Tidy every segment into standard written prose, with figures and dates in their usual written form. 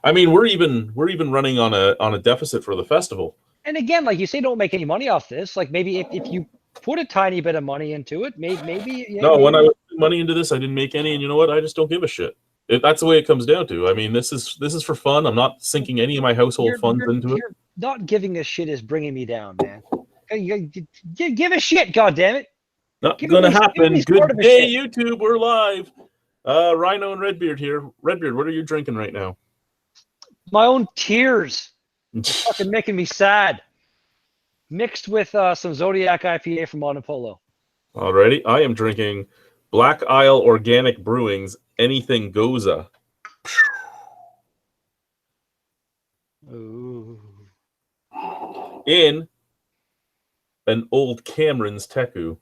I mean, we're even running on a deficit for the festival. And again, like you say, don't make any money off this. Like maybe if you put a tiny bit of money into it, maybe no. When I put money into this, I didn't make any, and you know what? I just don't give a shit. That's the way it comes down to. I mean, this is for fun. I'm not sinking any of my household funds into it. Not giving a shit is bringing me down, man. Give a shit, goddammit. Not gonna happen. Good day, YouTube. We're live. Rhino and Redbeard here. Redbeard, what are you drinking right now? My own tears. It's fucking making me sad. Mixed with some Zodiac IPA from Monopolo. Alrighty. I am drinking Black Isle Organic Brewing's Anything Goza. Ooh. In an old Cameron's Teku.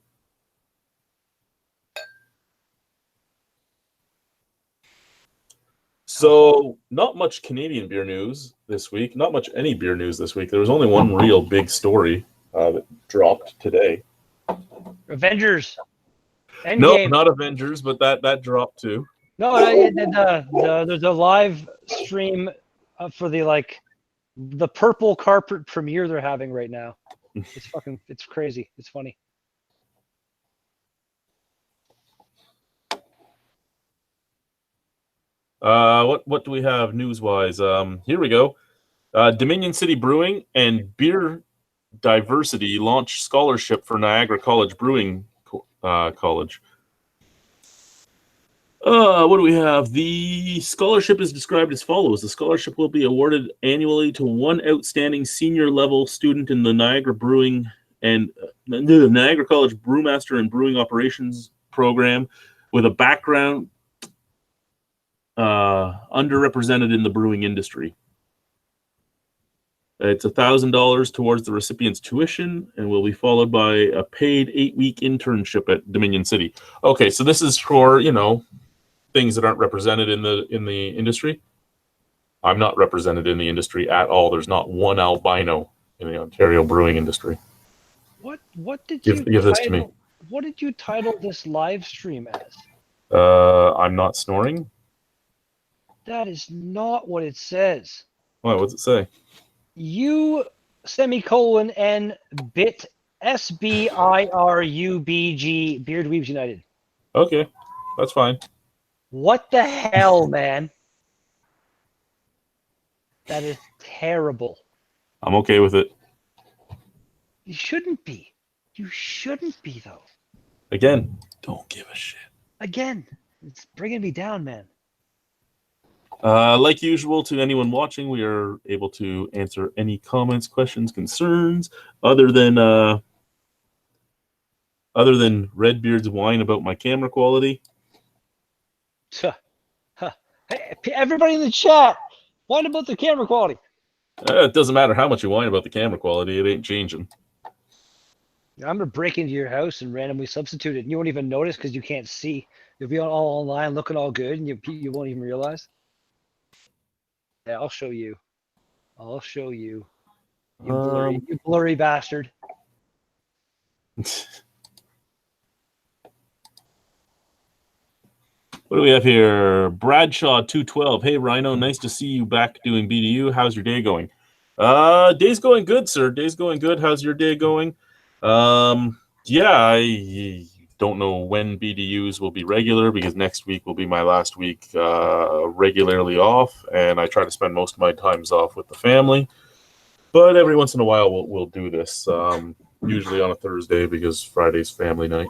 So, not much Canadian beer news this week. Not much any beer news this week. There was only one real big story that dropped today. Avengers. Endgame. No, not Avengers, but that dropped too. No, there's a live stream for the purple carpet premiere they're having right now. It's crazy. It's funny. What do we have news-wise? Here we go. Dominion City Brewing and Beer Diversity launched scholarship for Niagara College Brewing College. What do we have? The scholarship is described as follows. The scholarship will be awarded annually to one outstanding senior-level student in the Niagara Brewing and the Niagara College Brewmaster and Brewing Operations program with a background underrepresented in the brewing industry. It's $1,000 towards the recipient's tuition and will be followed by a paid 8-week internship at Dominion City. Okay, so this is for, things that aren't represented in the industry. I'm not represented in the industry at all. There's not one albino in the Ontario brewing industry. What did you give this to me? What did you title this live stream as? I'm not snoring. That is not what it says. What? What's it say? U semicolon N bit SBIRUBG Beer Dweebs United. Okay, that's fine. What the hell, man? That is terrible. I'm okay with it. You shouldn't be. You shouldn't be, though. Again, don't give a shit. Again, it's bringing me down, man. Like usual, to anyone watching, we are able to answer any comments, questions, concerns, other than Redbeard's whine about my camera quality. Hey, everybody in the chat, whine about the camera quality. It doesn't matter how much you whine about the camera quality; it ain't changing. I'm gonna break into your house and randomly substitute it, and you won't even notice because you can't see. You'll be all online, looking all good, and you won't even realize. Yeah, I'll show you. I'll show you. You blurry bastard. What do we have here? Bradshaw 212. Hey Rhino, nice to see you back doing BDU. How's your day going? Day's going good, sir. Day's going good. How's your day going? Yeah, I don't know when BDUs will be regular because next week will be my last week regularly off, and I try to spend most of my times off with the family. But every once in a while we'll do this, usually on a Thursday because Friday's family night.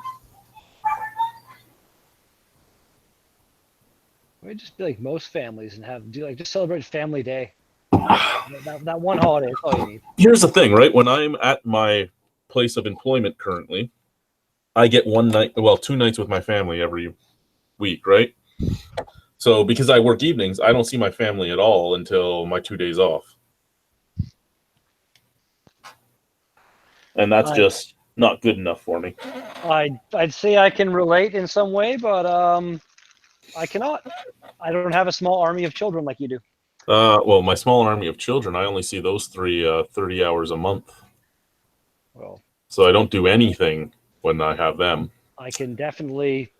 We just be like most families and just celebrate Family Day. that one holiday is all you need. Here's the thing, right? When I'm at my place of employment currently, I get 2 nights with my family every week, right? So because I work evenings, I don't see my family at all until my 2 days off. And that's just not good enough for me. I'd say I can relate in some way, but I cannot. I don't have a small army of children like you do. Well, my small army of children, I only see those three 30 hours a month. Well, so I don't do anything when I have them. I can definitely.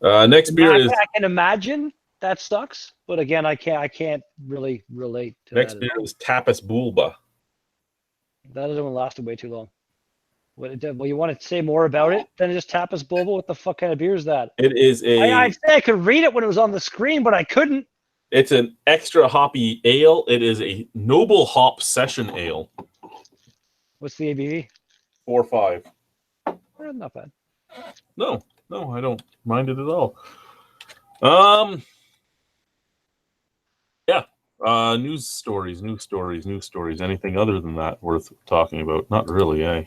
Next beer is. I can imagine that sucks. But again, I can't really relate to Next that at beer all. is Tapas Bulba. That other one lasted way too long. Well, you want to say more about it than just Tapas Bulba? What the fuck kind of beer is that? It is I'd say I could read it when it was on the screen, but I couldn't. it's an extra hoppy ale. It is a noble hop session ale. What's the ABV? 4.5. Not bad. No, I don't mind it at all. Yeah. News stories. Anything other than that worth talking about? Not really, eh?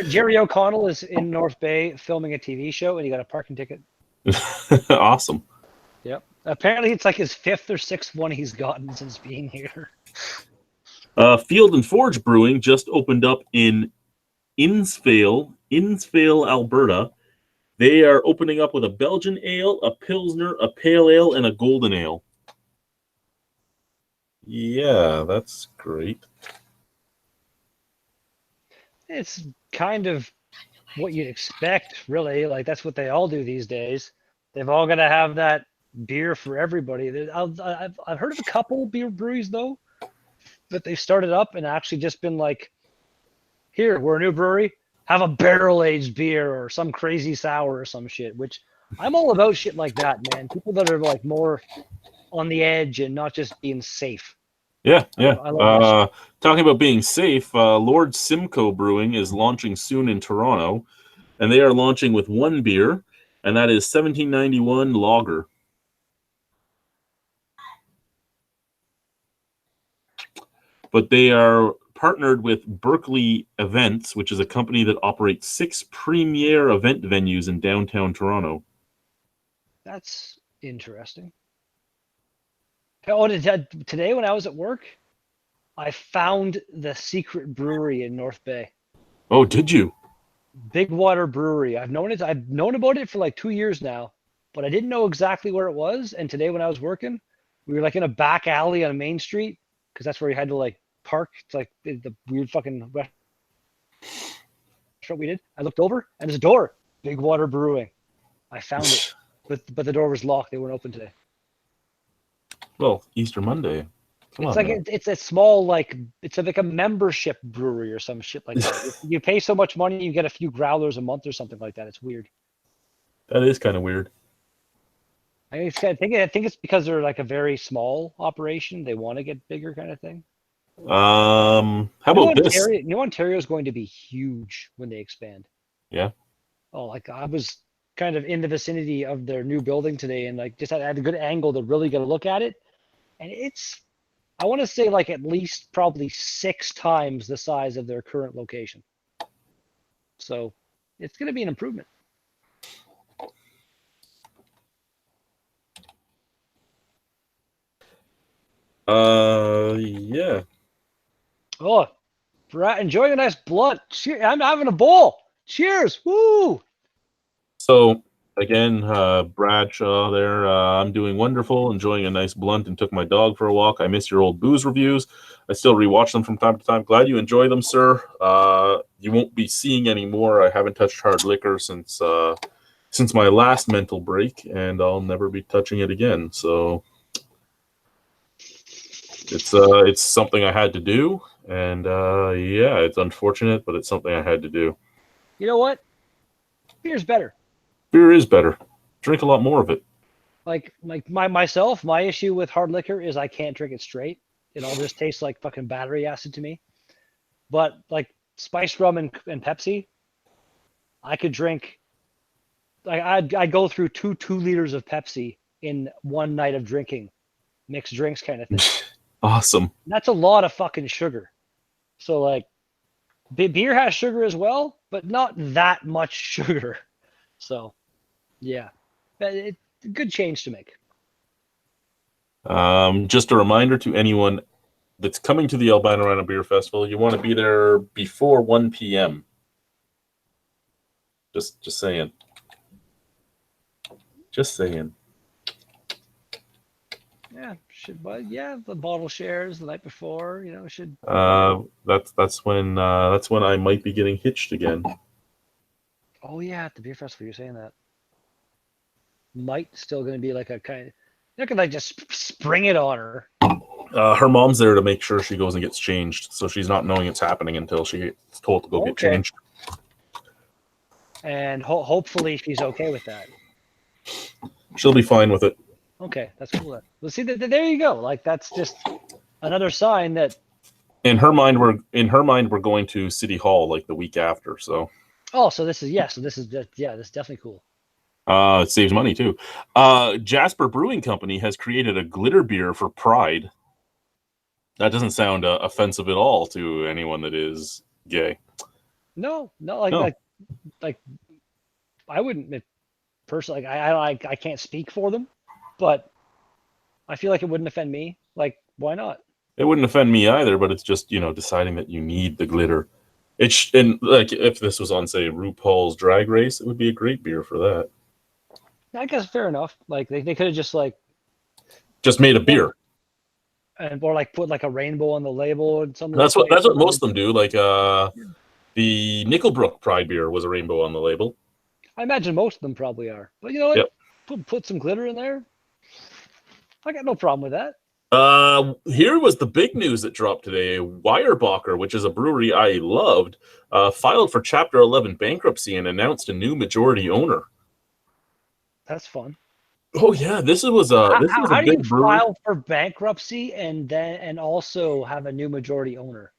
Jerry O'Connell is in North Bay filming a TV show, and he got a parking ticket. Awesome. Yep. Apparently, it's like his 5th or 6th one he's gotten since being here. Field and Forge Brewing just opened up in Innisfail, Alberta. They are opening up with a Belgian ale, a Pilsner, a Pale Ale, and a Golden Ale. Yeah, that's great. It's kind of what you'd expect, really. Like, that's what they all do these days. They've all got to have that beer for everybody. I've heard of a couple beer breweries, though, that they've started up and actually just been like, here, we're a new brewery, have a barrel-aged beer or some crazy sour or some shit, which I'm all about shit like that, man. People that are like more on the edge and not just being safe. Yeah. I love that shit. Talking about being safe, Lord Simcoe Brewing is launching soon in Toronto, and they are launching with one beer, and that is 1791 Lager. But they are partnered with Berkeley Events, which is a company that operates 6 premier event venues in downtown Toronto. That's interesting. Oh, today when I was at work, I found the secret brewery in North Bay. Oh, did you? Big Water Brewery. I've known about it for like 2 years now, but I didn't know exactly where it was. And today when I was working, we were like in a back alley on Main Street because that's where you had to like park. It's like the weird fucking restaurant we did. I looked over and there's a door. Big Water Brewing. I found it, but the door was locked. They weren't open today. Well, Easter Monday. It's a small, like, it's like a membership brewery or some shit like that. You pay so much money, you get a few growlers a month or something like that. It's weird. That is kind of weird. I think it's because they're like a very small operation. They want to get bigger, kind of thing. How about this? Ontario is going to be huge when they expand. Yeah. Oh, like I was kind of in the vicinity of their new building today, and like just had a good angle to really get a look at it, and it's. I want to say like at least probably 6 times the size of their current location. So it's going to be an improvement. Yeah. Oh, Brad, enjoying a nice blunt. Cheers. I'm having a bowl. Cheers. Woo. So again, Bradshaw there. I'm doing wonderful, enjoying a nice blunt, and took my dog for a walk. I miss your old booze reviews. I still rewatch them from time to time. Glad you enjoy them, sir. You won't be seeing any more. I haven't touched hard liquor since my last mental break, and I'll never be touching it again. So it's something I had to do, and yeah, it's unfortunate, but it's something I had to do. You know what? Beer's better. Beer is better. Drink a lot more of it. Like my issue with hard liquor is I can't drink it straight. It all just tastes like fucking battery acid to me. But like spiced rum and Pepsi, I could drink. Like I'd go through 2 liters of Pepsi in one night of drinking, mixed drinks kind of thing. Awesome. That's a lot of fucking sugar. So like, beer has sugar as well, but not that much sugar. So, yeah, it's a good change to make. Just a reminder to anyone that's coming to the Albino Rhino Beer Festival, you want to be there before 1 p.m. Just saying. Just saying. Yeah, but yeah, the bottle shares the night before, should. That's when I might be getting hitched again. Oh yeah, at the beer festival, you're saying that. Might still going to be like a kind of, You could like just spring it on her. Her mom's there to make sure she goes and gets changed, so she's not knowing it's happening until she gets told to go get changed. And hopefully she's okay with that. She'll be fine with it. Okay, that's cool. Well, see, there you go. Like that's just another sign that. In her mind, we're going to City Hall like the week after. So. Oh, so this is this is definitely cool. It saves money too. Jasper Brewing Company has created a glitter beer for Pride. That doesn't sound offensive at all to anyone that is gay. No, like I wouldn't personally. Like, I can't speak for them, but I feel like it wouldn't offend me. Like, why not? It wouldn't offend me either, but it's just, deciding that you need the glitter. And like if this was on, say, RuPaul's Drag Race, it would be a great beer for that. I guess fair enough. Like they could have just made a beer. Or like put like a rainbow on the label and something. That's what most of them do. Like the Nickelbrook Pride beer was a rainbow on the label. I imagine most of them probably are. But you know what? Yep. Put some glitter in there. I got no problem with that. Here was the big news that dropped today. Weyerbacher, which is a brewery I loved, filed for Chapter 11 bankruptcy and announced a new majority owner. That's fun. Oh yeah, this was a big brewery. How do you file for bankruptcy and also have a new majority owner?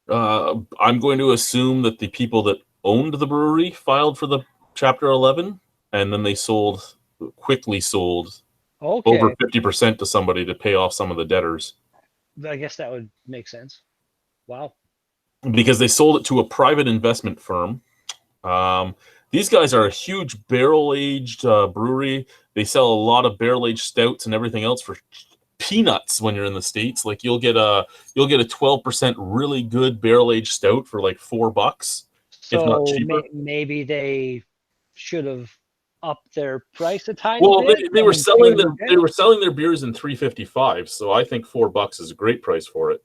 I'm going to assume that the people that owned the brewery filed for the Chapter 11, and then they quickly sold over 50% to somebody to pay off some of the debtors. I guess that would make sense. Wow. Because they sold it to a private investment firm. These guys are a huge barrel-aged brewery. They sell a lot of barrel-aged stouts and everything else for peanuts when you're in the States. Like you'll get a 12% really good barrel-aged stout for like $4, if not cheaper. Maybe they should have upped their price a tiny bit. Well, they were selling their beers in $3.55, so I think $4 is a great price for it.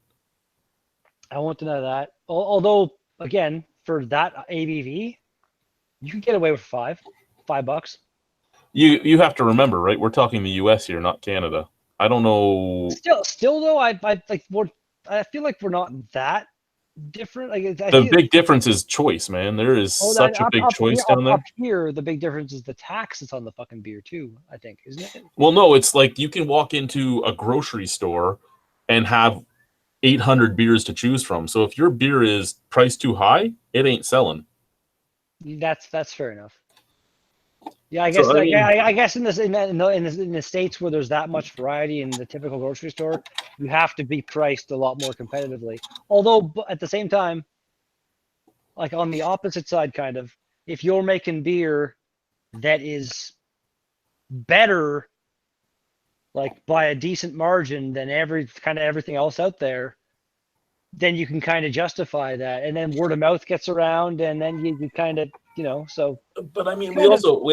I want to know that. Although, again, for that ABV, you can get away with $5. You have to remember, right? We're talking the U.S. here, not Canada. I don't know. Still though, I feel like we're not that different. Like the big difference is choice, man. There is such a big choice down there. Up here, the big difference is the tax that's on the fucking beer too. I think, isn't it? Well, no, it's like you can walk into a grocery store and have 800 beers to choose from. So if your beer is priced too high, it ain't selling. That's fair enough. Yeah, I guess. So, I guess in the States where there's that much variety in the typical grocery store, you have to be priced a lot more competitively. Although at the same time, like on the opposite side, kind of, if you're making beer that is better, like by a decent margin than everything else out there, then you can kind of justify that, and then word of mouth gets around, and then you kind of, so. But I mean, we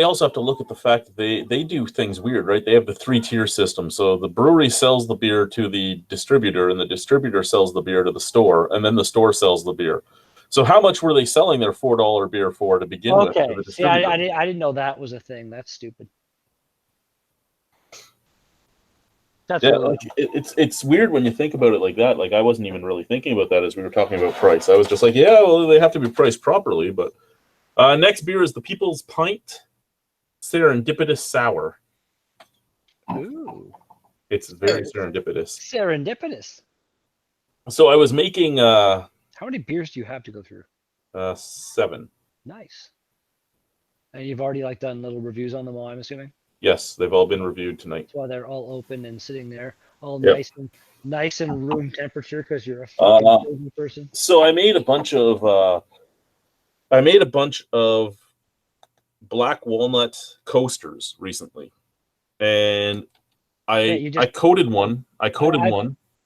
also have to look at the fact that they do things weird, right? They have the 3-tier system. So the brewery sells the beer to the distributor, and the distributor sells the beer to the store, and then the store sells the beer. So how much were they selling their $4 beer for to begin with? Okay, see, I didn't know that was a thing. That's stupid. That's like, it's weird when you think about it like that. Like I wasn't even really thinking about that as we were talking about price. I was just like, yeah, well, they have to be priced properly. But next beer is the People's Pint Serendipitous Sour. Ooh, it's very serendipitous. Serendipitous. So I was making. How many beers do you have to go through? 7. Nice. And you've already done little reviews on them all, I'm assuming. Yes, they've all been reviewed tonight. Well, they're all open and sitting there, all nice and room temperature because you're a fucking person. So I made a bunch of black walnut coasters recently, and I coated one.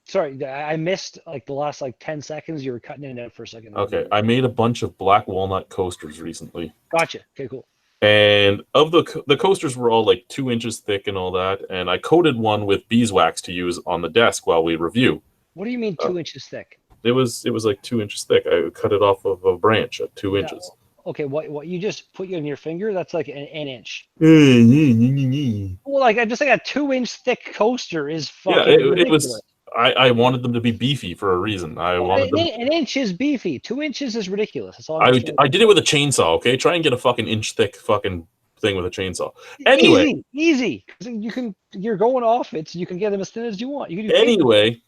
Sorry, I missed the last 10 seconds. You were cutting in and out for a second. Okay, I made a bunch of black walnut coasters recently. Gotcha. Okay, cool. And of the coasters were all 2 inches thick and all that, and I coated one with beeswax to use on the desk while we review. What do you mean 2 inches thick? It was 2 inches thick. I cut it off of a branch at 2 inches. Okay, what you just put in your finger? That's like an inch. Yeah, Well, like just like a 2-inch thick coaster is fucking it ridiculous. was. I wanted them to be beefy for a reason. I Well, wanted them. an inch is beefy. 2 inches is ridiculous. That's all I'm just trying I did it with a chainsaw. Okay, try and get a fucking inch thick fucking thing with a chainsaw. Anyway, easy, easy. 'Cause you can. You're going off it, so you can get them as thin as you want. You can do paper anyway,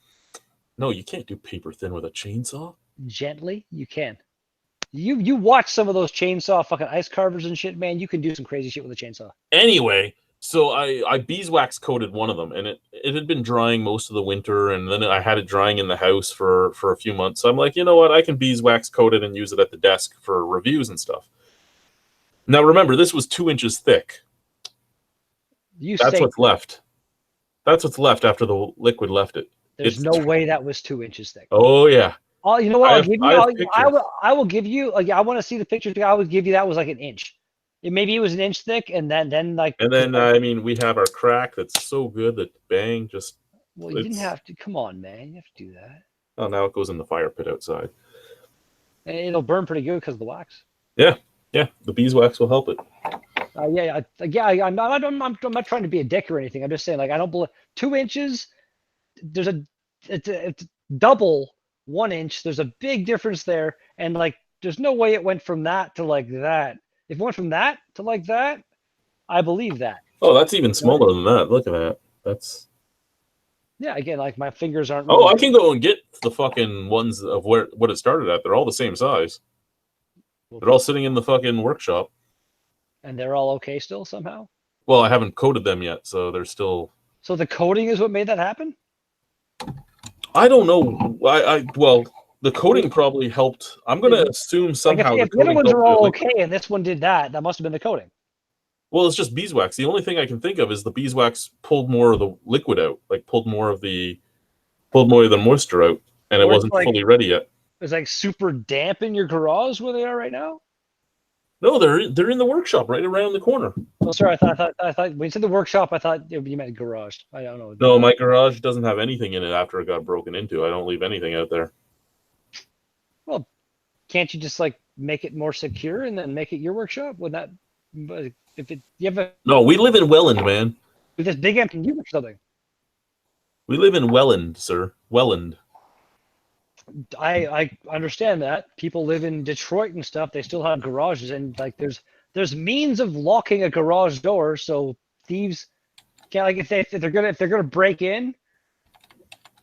no, you can't do paper thin with a chainsaw. gently. You can. You watch some of those chainsaw fucking ice carvers and shit, man. You can do some crazy shit with a chainsaw. Anyway, so I beeswax coated one of them, and it had been drying most of the winter, and then I had it drying in the house for a few months. So I'm like, you know what, I can beeswax coat it and use it at the desk for reviews and stuff. Now remember, this was 2 inches thick. You That's say what's left. That's what's left after the liquid left it. there's It's no way that was 2 inches thick. oh yeah. Oh, you know what? I'll give I you. have pictures. I will give you. Like, I want to see the pictures. I would give you that was like an inch. Maybe it was an inch thick, and then like. And then I mean, we have our crack that's so good that bang, just Well, you didn't have to. Come on, man. You have to do that. oh, now it goes in the fire pit outside. And it'll burn pretty good because of the wax. Yeah, the beeswax will help it. I'm not trying to be a dick or anything. I'm just saying, like, I don't believe 2 inches. It's double 1 inch. There's a big difference there, and like, there's no way it went from that to like that. If it went from that to like that, I believe that. Oh, that's even smaller than that. Look at that. That's Yeah, again, like my fingers aren't. oh, I can go and get the fucking ones of what it started at. They're all the same size. They're all sitting in the fucking workshop. And they're all okay still somehow. Well, I haven't coated them yet, so they're still. So the coating is what made that happen. I don't know. Well, the coating probably helped. I'm gonna assume somehow Like if the other ones are all okay and this one did that, that must have been the coating. Well, it's just beeswax. The only thing I can think of is the beeswax pulled more of the liquid out, like pulled more of the moisture out, and it wasn't fully ready yet. It's like super damp in your garage where they are right now. No, they're in the workshop right around the corner. Oh, sorry, I thought when you said the workshop, I thought you meant garage. I don't know. No, my garage doesn't have anything in it after it got broken into. I don't leave anything out there. Well, can't you just like make it more secure and then make it your workshop? Would that, if it, you have a No, we live in Welland, man. with this big empty unit or something? We live in Welland, sir. Welland. I understand that people live in Detroit and stuff. They still have garages, and like there's means of locking a garage door so thieves can't, like, if they're gonna break in,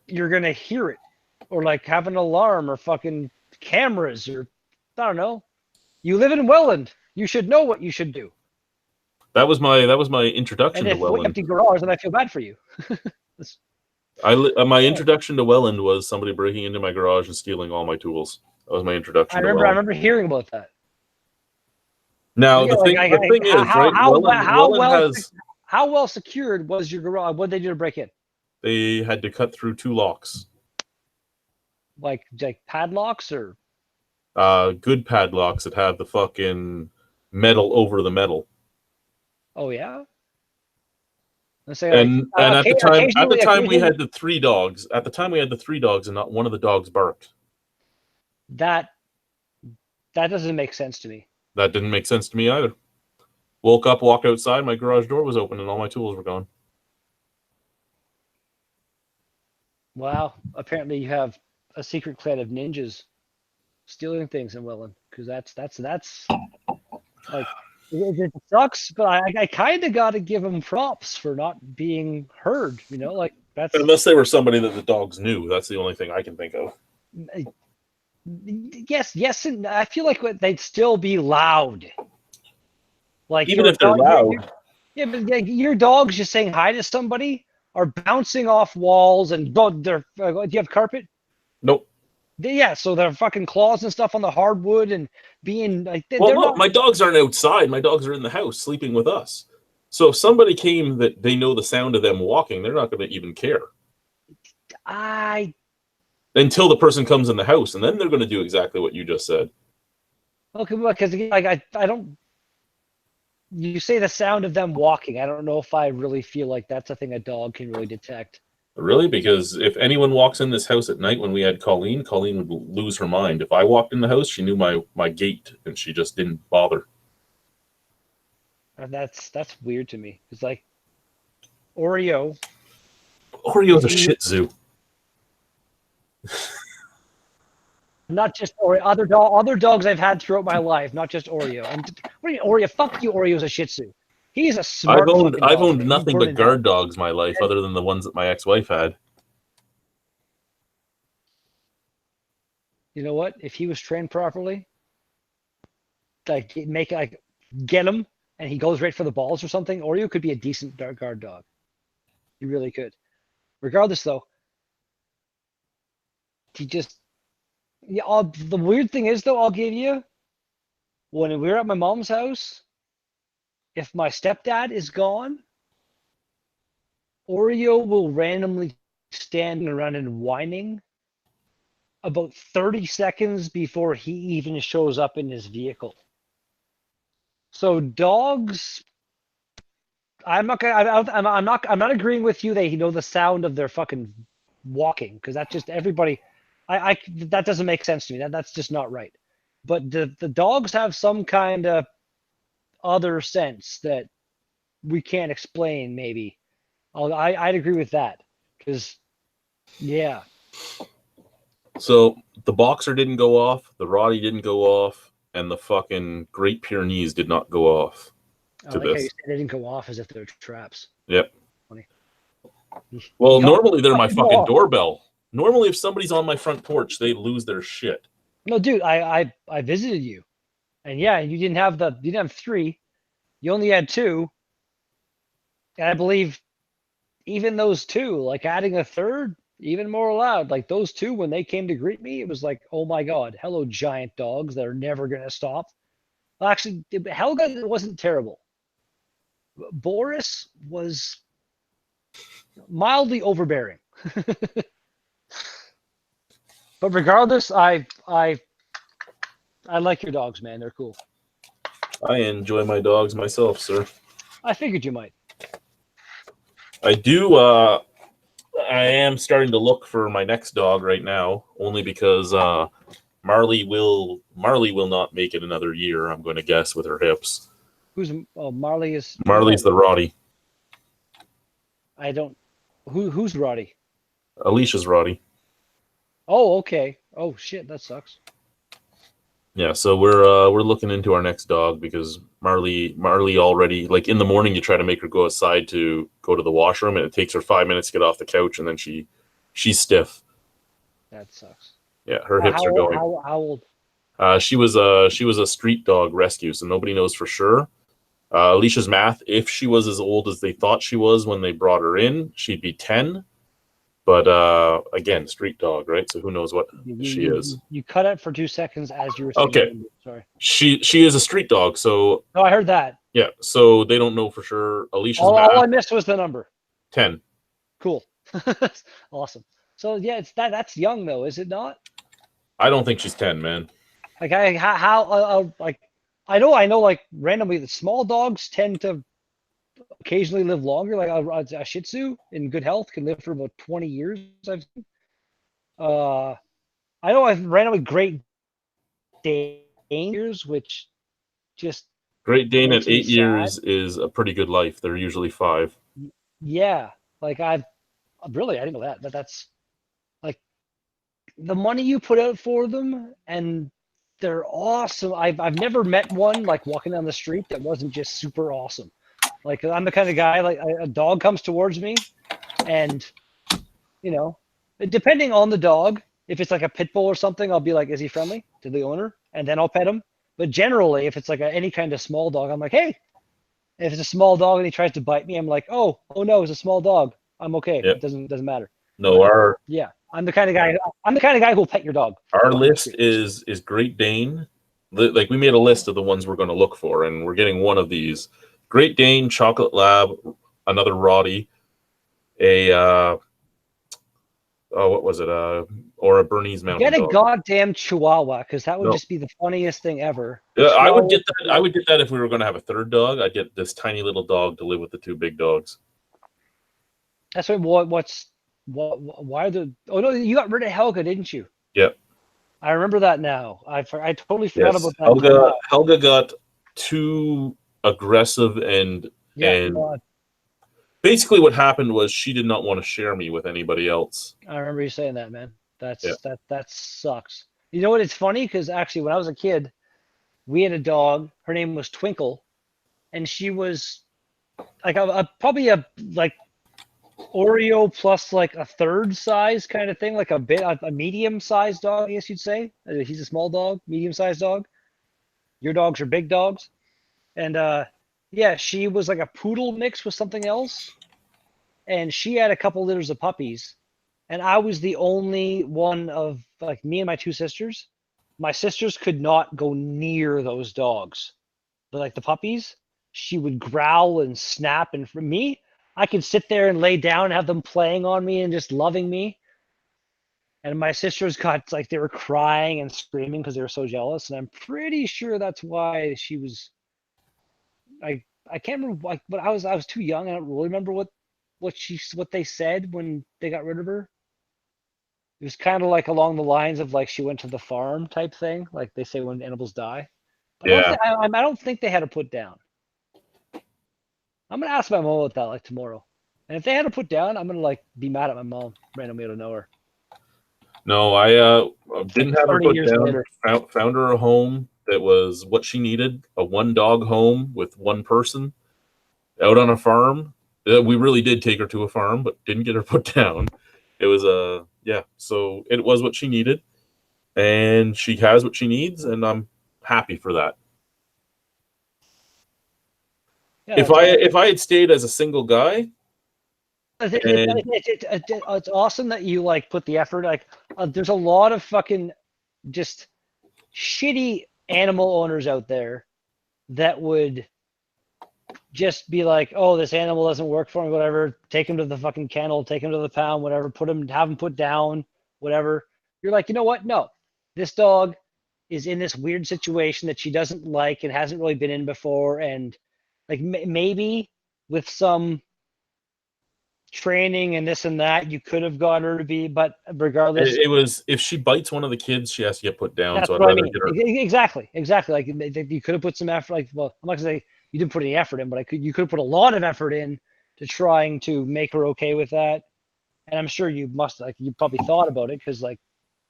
you're gonna hear it, or like have an alarm or fucking cameras, or I don't know. You live in Welland, you should know what you should do. That was my introduction And to if Welland. empty garage, then I feel bad for you. My introduction to Welland was somebody breaking into my garage and stealing all my tools. That was my introduction. I remember hearing about that. Now the thing is, right? How well secured was your garage? What did they do to break in? They had to cut through 2 locks. Like padlocks or? Good padlocks that have the fucking metal over the metal. Oh yeah. And at the time we had the 3 dogs. At the time we had the 3 dogs, and not one of the dogs barked. That doesn't make sense to me. That didn't make sense to me either. Woke up, walked outside, my garage door was open, and all my tools were gone. Wow. Apparently you have a secret clan of ninjas stealing things in Welland, because that's like, it sucks, but I kind of got to give them props for not being heard. You know, like that's unless they were somebody that the dogs knew. That's the only thing I can think of. Yes, and I feel like they'd still be loud. Like even if they're loud. Yeah, but your dogs just saying hi to somebody are bouncing off walls and they're. Do you have carpet? Nope. Yeah, so they're fucking claws and stuff on the hardwood and being like. My dogs aren't outside. My dogs are in the house sleeping with us. So if somebody came that they know the sound of them walking, they're not going to even care. Until the person comes in the house, and then they're going to do exactly what you just said. Okay, because like I don't. You say the sound of them walking. I don't know if I really feel like that's a thing a dog can really detect. Really? Because if anyone walks in this house at night when we had Colleen, Colleen would lose her mind. If I walked in the house, she knew my gate, and she just didn't bother. And that's weird to me. It's like Oreo. Oreo's If a he Shih Tzu. not just Oreo, other dogs I've had throughout my life, not just Oreo. And what do you mean Oreo? Fuck you, Oreo's a Shih Tzu. He's a smart fucking I've dog, owned man. He'd nothing burn but in hell. guard dogs my life, And other than the ones that my ex-wife had. you know what? If he was trained properly, like make like get him, and he goes right for the balls or something, Oreo could be a decent guard dog. He really could. Regardless, though, he just yeah. The weird thing is, though, I'll give you when we were at my mom's house. If my stepdad is gone, Oreo will randomly stand around and whining about 30 seconds before he even shows up in his vehicle. So dogs, I'm not gonna, I'm not agreeing with you. They know the sound of their fucking walking because that's just everybody. That doesn't make sense to me. That's just not right. But the dogs have some kind of other sense that we can't explain. Maybe I'd agree with that because yeah. So the Boxer didn't go off, the Roddy didn't go off, and the fucking Great Pyrenees did not go off I to like how you this. said they didn't go off as if they're traps. Yep. Funny. Well, Y'all normally they're my fucking go fucking off. doorbell. Normally, if somebody's on my front porch, they lose their shit. No, dude, I visited you, and yeah, you didn't have three, you only had two, and I believe even those two, like adding a third, even more loud. Like those two, when they came to greet me, it was like, oh my god, hello, giant dogs that are never gonna stop. Well, actually, Helga wasn't terrible. Boris was mildly overbearing. But regardless, I like your dogs, man. They're cool. I enjoy my dogs myself, sir. I figured you might. I do. I am starting to look for my next dog right now, only because Marley will not make it another year. I'm going to guess with her hips. Marley is Marley's the Roddy. I don't. Who's Roddy? Alicia's Roddy. Oh, okay. Oh shit, that sucks. Yeah, so we're looking into our next dog because Marley already, like, in the morning you try to make her go outside to go to the washroom and it takes her 5 minutes to get off the couch and then she's stiff. That sucks. Yeah, her hips are going. How old? She was a street dog rescue, so nobody knows for sure. Alicia's math, if she was as old as they thought she was when they brought her in, she'd be 10. But again, street dog, right? So who knows what she is. You cut it for 2 seconds as you were saying. Okay. Sorry. She is a street dog, so No, I heard that. yeah. So they don't know for sure. Alicia's All math, I missed was the number. 10. Cool. Awesome. So yeah, it's that's young though, is it not? I don't think she's 10, man. Like like I know like randomly the small dogs tend to occasionally live longer. Like a Shih Tzu in good health can live for about 20 years. I've seen. I know I've randomly Great Danes, which just Great Dane makes at me 8 sad. years is a pretty good life. They're usually 5. Yeah, like I didn't know that. That's like the money you put out for them, and they're awesome. I've never met one like walking down the street that wasn't just super awesome. Like I'm the kind of guy like a dog comes towards me, and you know, depending on the dog, if it's like a pit bull or something, I'll be like, is he friendly to the owner? And then I'll pet him. But generally, if it's like any kind of small dog, I'm like, hey. If it's a small dog and he tries to bite me, I'm like, oh no, it's a small dog. I'm okay. Yep. It doesn't matter. No, But, yeah, I'm the kind of guy. I'm the kind of guy who'll pet your dog. our list is Great Dane. Like, we made a list of the ones we're going to look for, and we're getting one of these: Great Dane, Chocolate Lab, another Roddy, what was it? Or a Bernese Mountain Get a Dog. goddamn Chihuahua, because that would just be the funniest thing ever. Yeah, I would get that. I would get that if we were going to have a third dog. I'd get this tiny little dog to live with the 2 big dogs. That's what's Why the? Oh no, you got rid of Helga, didn't you? Yep. I remember that now. I totally forgot Yes. about that until now. Helga got too aggressive Yeah, and no, basically what happened was she did not want to share me with anybody else. I remember you saying that, man. Yeah. That sucks. You know what? It's funny because actually, when I was a kid, we had a dog. Her name was Twinkle, and she was like probably a like Oreo plus like a third size kind of thing, like a medium sized dog, I guess you'd say. He's a small dog, medium sized dog. Your dogs are big dogs, and yeah, she was like a poodle mix with something else, and she had a couple litters of puppies, and I was the only one of like me and my two sisters. My sisters could not go near those dogs. But like the puppies, she would growl and snap, and for me, I could sit there and lay down and have them playing on me and just loving me. And my sisters got like they were crying and screaming because they were so jealous, and I'm pretty sure that's why she was. I can't remember like, but I was too young. I don't really remember what they said when they got rid of her. It was kind of like along the lines of like she went to the farm type thing, like they say when animals die. But Yeah. I don't think they had her put down. I'm gonna ask my mom about that like tomorrow. And if they had her put down, I'm gonna like be mad at my mom randomly out of nowhere. No, I It's like didn't have her 30 put years down. later. Found her a home that was what she needed, a one dog home with one person out on a farm. We really did take her to a farm, but didn't get her put down. It was yeah, so it was what she needed, and she has what she needs, and I'm happy for that. Yeah, that's If I had stayed as a single guy, and it's awesome that you like put the effort. Like, there's a lot of fucking just shitty animal owners out there that would just be like, oh, this animal doesn't work for me, whatever. Take him to the fucking kennel, take him to the pound, whatever. Have him put down, whatever. You're like, you know what? No, this dog is in this weird situation that she doesn't like and hasn't really been in before, and like maybe with some training and this and that, you could have got her to be, but regardless, it was if she bites one of the kids, she has to get put down. that's So I'd what I rather mean. get her. Exactly. Like you could have put some effort. Like, well, I'm not gonna say you didn't put any effort in, but you could have put a lot of effort in to trying to make her okay with that. And I'm sure you must like you probably thought about it because like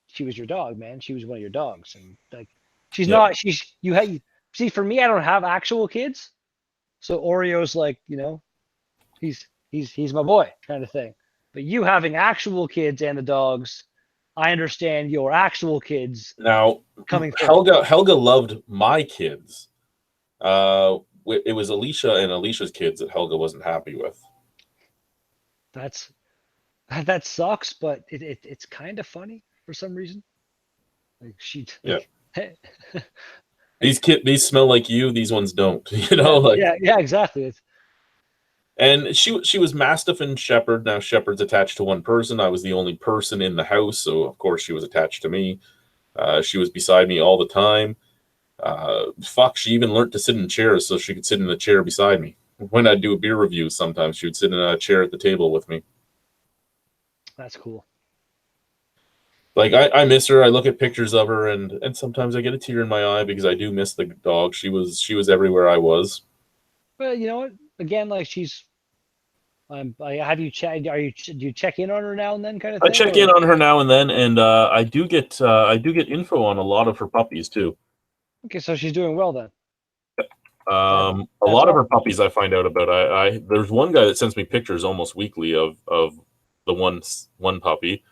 she was your dog, man. She was one of your dogs, and like she's Yeah. not. She's you had see for me, I don't have actual kids, so Oreo's like he's my boy kind of thing. But you having actual kids and the dogs, I understand your actual kids Now, coming first. Helga loved my kids. It was Alicia and Alicia's kids that Helga wasn't happy with. That's that sucks, but it's kind of funny for some reason. Like she Yeah, like these smell like you. These ones don't. You know, like. yeah, exactly. And she was Mastiff and Shepherd. Now Shepherd's attached to one person. I was the only person in the house, so of course she was attached to me. She was beside me all the time. Fuck, she even learned to sit in chairs so she could sit in the chair beside me. When I'd do a beer review, sometimes she would sit in a chair at the table with me. That's cool. Like I miss her. I look at pictures of her, and sometimes I get a tear in my eye because I do miss the dog. She was everywhere I was. But you know what? Again, like she's have you check? Do you check in on her now and then, kind of I thing? check Or in on her now and then, and I do get info on a lot of her puppies too. okay, so she's doing well then. A That's lot of her awesome. puppies I find out about. There's one guy that sends me pictures almost weekly of the one puppy.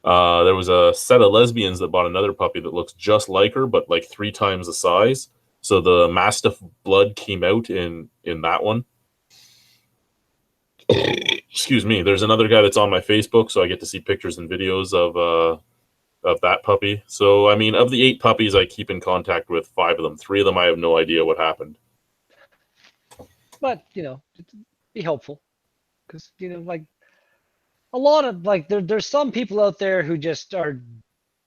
There was a set of lesbians that bought another puppy that looks just like her, but like 3 times the size. So the Mastiff blood came out in that one. Excuse me. There's another guy that's on my Facebook, so I get to see pictures and videos of that puppy. So I mean, of the 8 puppies I keep in contact with, 5 of them. 3 of them I have no idea what happened. But you know, be helpful because you know, like a lot of like there's some people out there who just are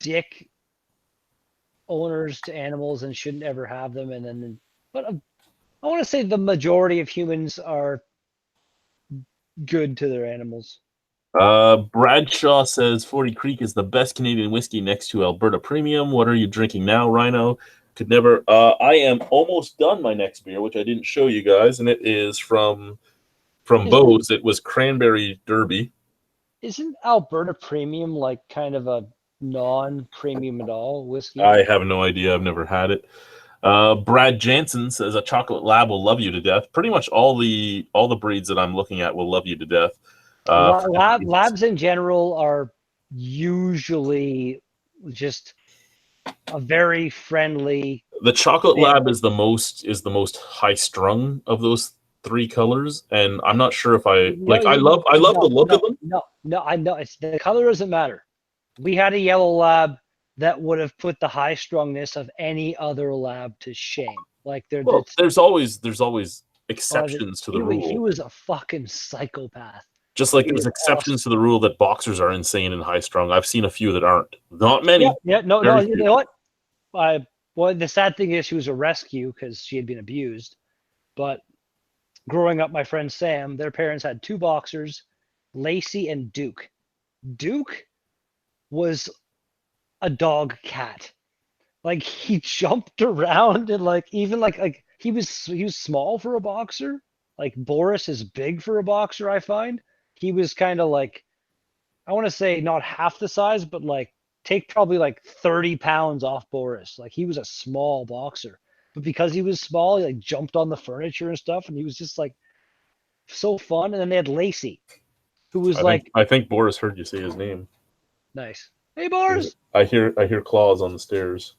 dick owners to animals and shouldn't ever have them, and then but I want to say the majority of humans are good to their animals. Bradshaw says 40 Creek is the best Canadian whiskey next to Alberta Premium. What are you drinking now, Rhino? Could never. I am almost done my next beer, which I didn't show you guys, and it is from Bose. It was Cranberry Derby. Isn't Alberta Premium like kind of a non-premium at all whiskey? I have no idea. I've never had it. Brad Jansen says a chocolate lab will love you to death. Pretty much all the breeds that I'm looking at will love you to death. Labs in general are usually just a very friendly. The chocolate lab is the most high strung of those three colors, and I'm not sure if I love the look of them. No, I know the color doesn't matter. We had a yellow lab that would have put the high strongness of any other lab to shame. Like there's always exceptions to the rule. He was a fucking psychopath. Just like there's exceptions to the rule that boxers are insane and high strung. I've seen a few that aren't. Not many. No. You know what? Well, the sad thing is she was a rescue because she had been abused. But growing up, my friend Sam, their parents had two boxers, Lacey and Duke. Duke was a dog cat. Like he jumped around and even he was small for a boxer. Like Boris is big for a boxer, I find. He was kind of like, I want to say not half the size, but take probably 30 pounds off Boris. Like he was a small boxer, but because he was small, he jumped on the furniture and stuff, and he was just so fun. And then they had Lacey, who was I think Boris heard you say his name. Nice. Hey Boris. I hear claws on the stairs.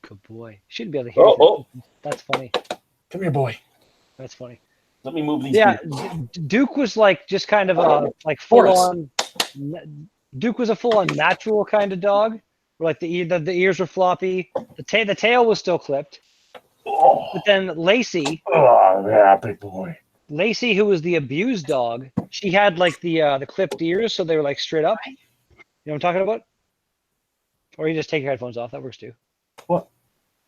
Good boy. Shouldn't be able to hear. Oh. That's funny. Come here, boy. That's funny. Let me move these. Yeah, Duke was just kind of a full on. Duke was a full on natural kind of dog. Where the ears were floppy. The tail was still clipped. Oh. But then Lacey. Oh, yeah, big boy. Lacey, who was the abused dog, she had the clipped ears, so they were straight up. You know what I'm talking about? Or you just take your headphones off. That works too. What?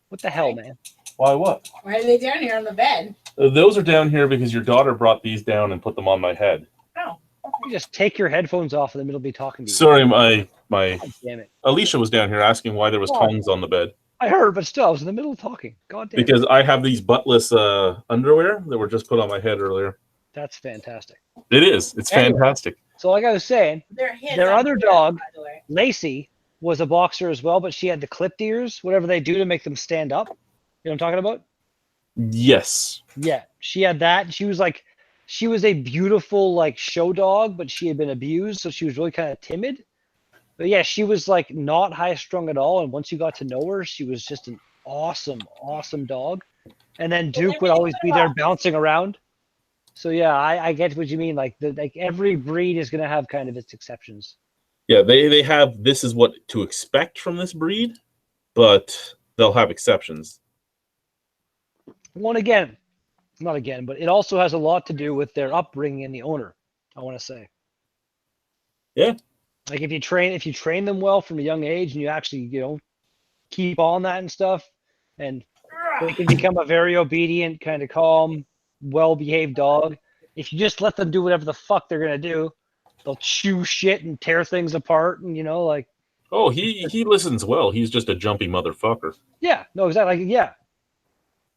What the hell, man? Why what? Why are they down here on the bed? Those are down here because your daughter brought these down and put them on my head. Oh. You just take your headphones off in the middle of me talking to you. Sorry, my God damn it. Alicia was down here asking why there was tongs on the bed. I heard, but still, I was in the middle of talking. God damn it. Because I have these buttless underwear that were just put on my head earlier. That's fantastic. It is. It's fantastic. So like I was saying, their other dog, Lacey, was a boxer as well, but she had the clipped ears, whatever they do to make them stand up. You know what I'm talking about? Yes. Yeah, she had that. She was a beautiful show dog, but she had been abused, so she was really kind of timid. But yeah, she was not high strung at all. And once you got to know her, she was just an awesome, awesome dog. And then Duke would always be there bouncing around. So yeah, I get what you mean. Every breed is going to have kind of its exceptions. Yeah, they have, this is what to expect from this breed, but they'll have exceptions. Not again, but it also has a lot to do with their upbringing and the owner, I want to say. Yeah. If you train them well from a young age and you actually, keep on that and stuff, and they can become a very obedient, kind of calm, well-behaved dog. If you just let them do whatever the fuck they're going to do, they'll chew shit and tear things apart and, Oh, he listens well. He's just a jumpy motherfucker. Yeah, no, exactly. Yeah.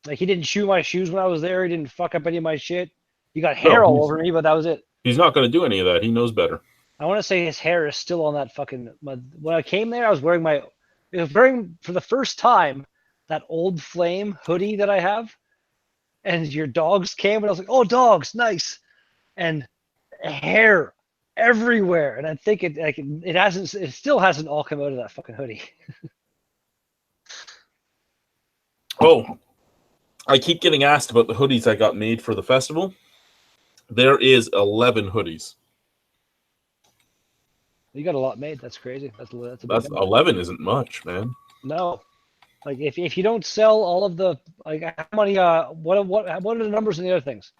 He didn't chew my shoes when I was there. He didn't fuck up any of my shit. He got hair all over me, but that was it. He's not going to do any of that. He knows better. I want to say his hair is still on that fucking. When I came there, I was wearing for the first time that Old Flame hoodie that I have, and your dogs came, and I was like, "Oh, dogs, nice," and hair everywhere, and I think it still hasn't all come out of that fucking hoodie. Oh. I keep getting asked about the hoodies I got made for the festival. There is 11 hoodies. You got a lot made. That's crazy. That's 11 isn't much, man. No, if you don't sell all of the how many what are the numbers and the other things?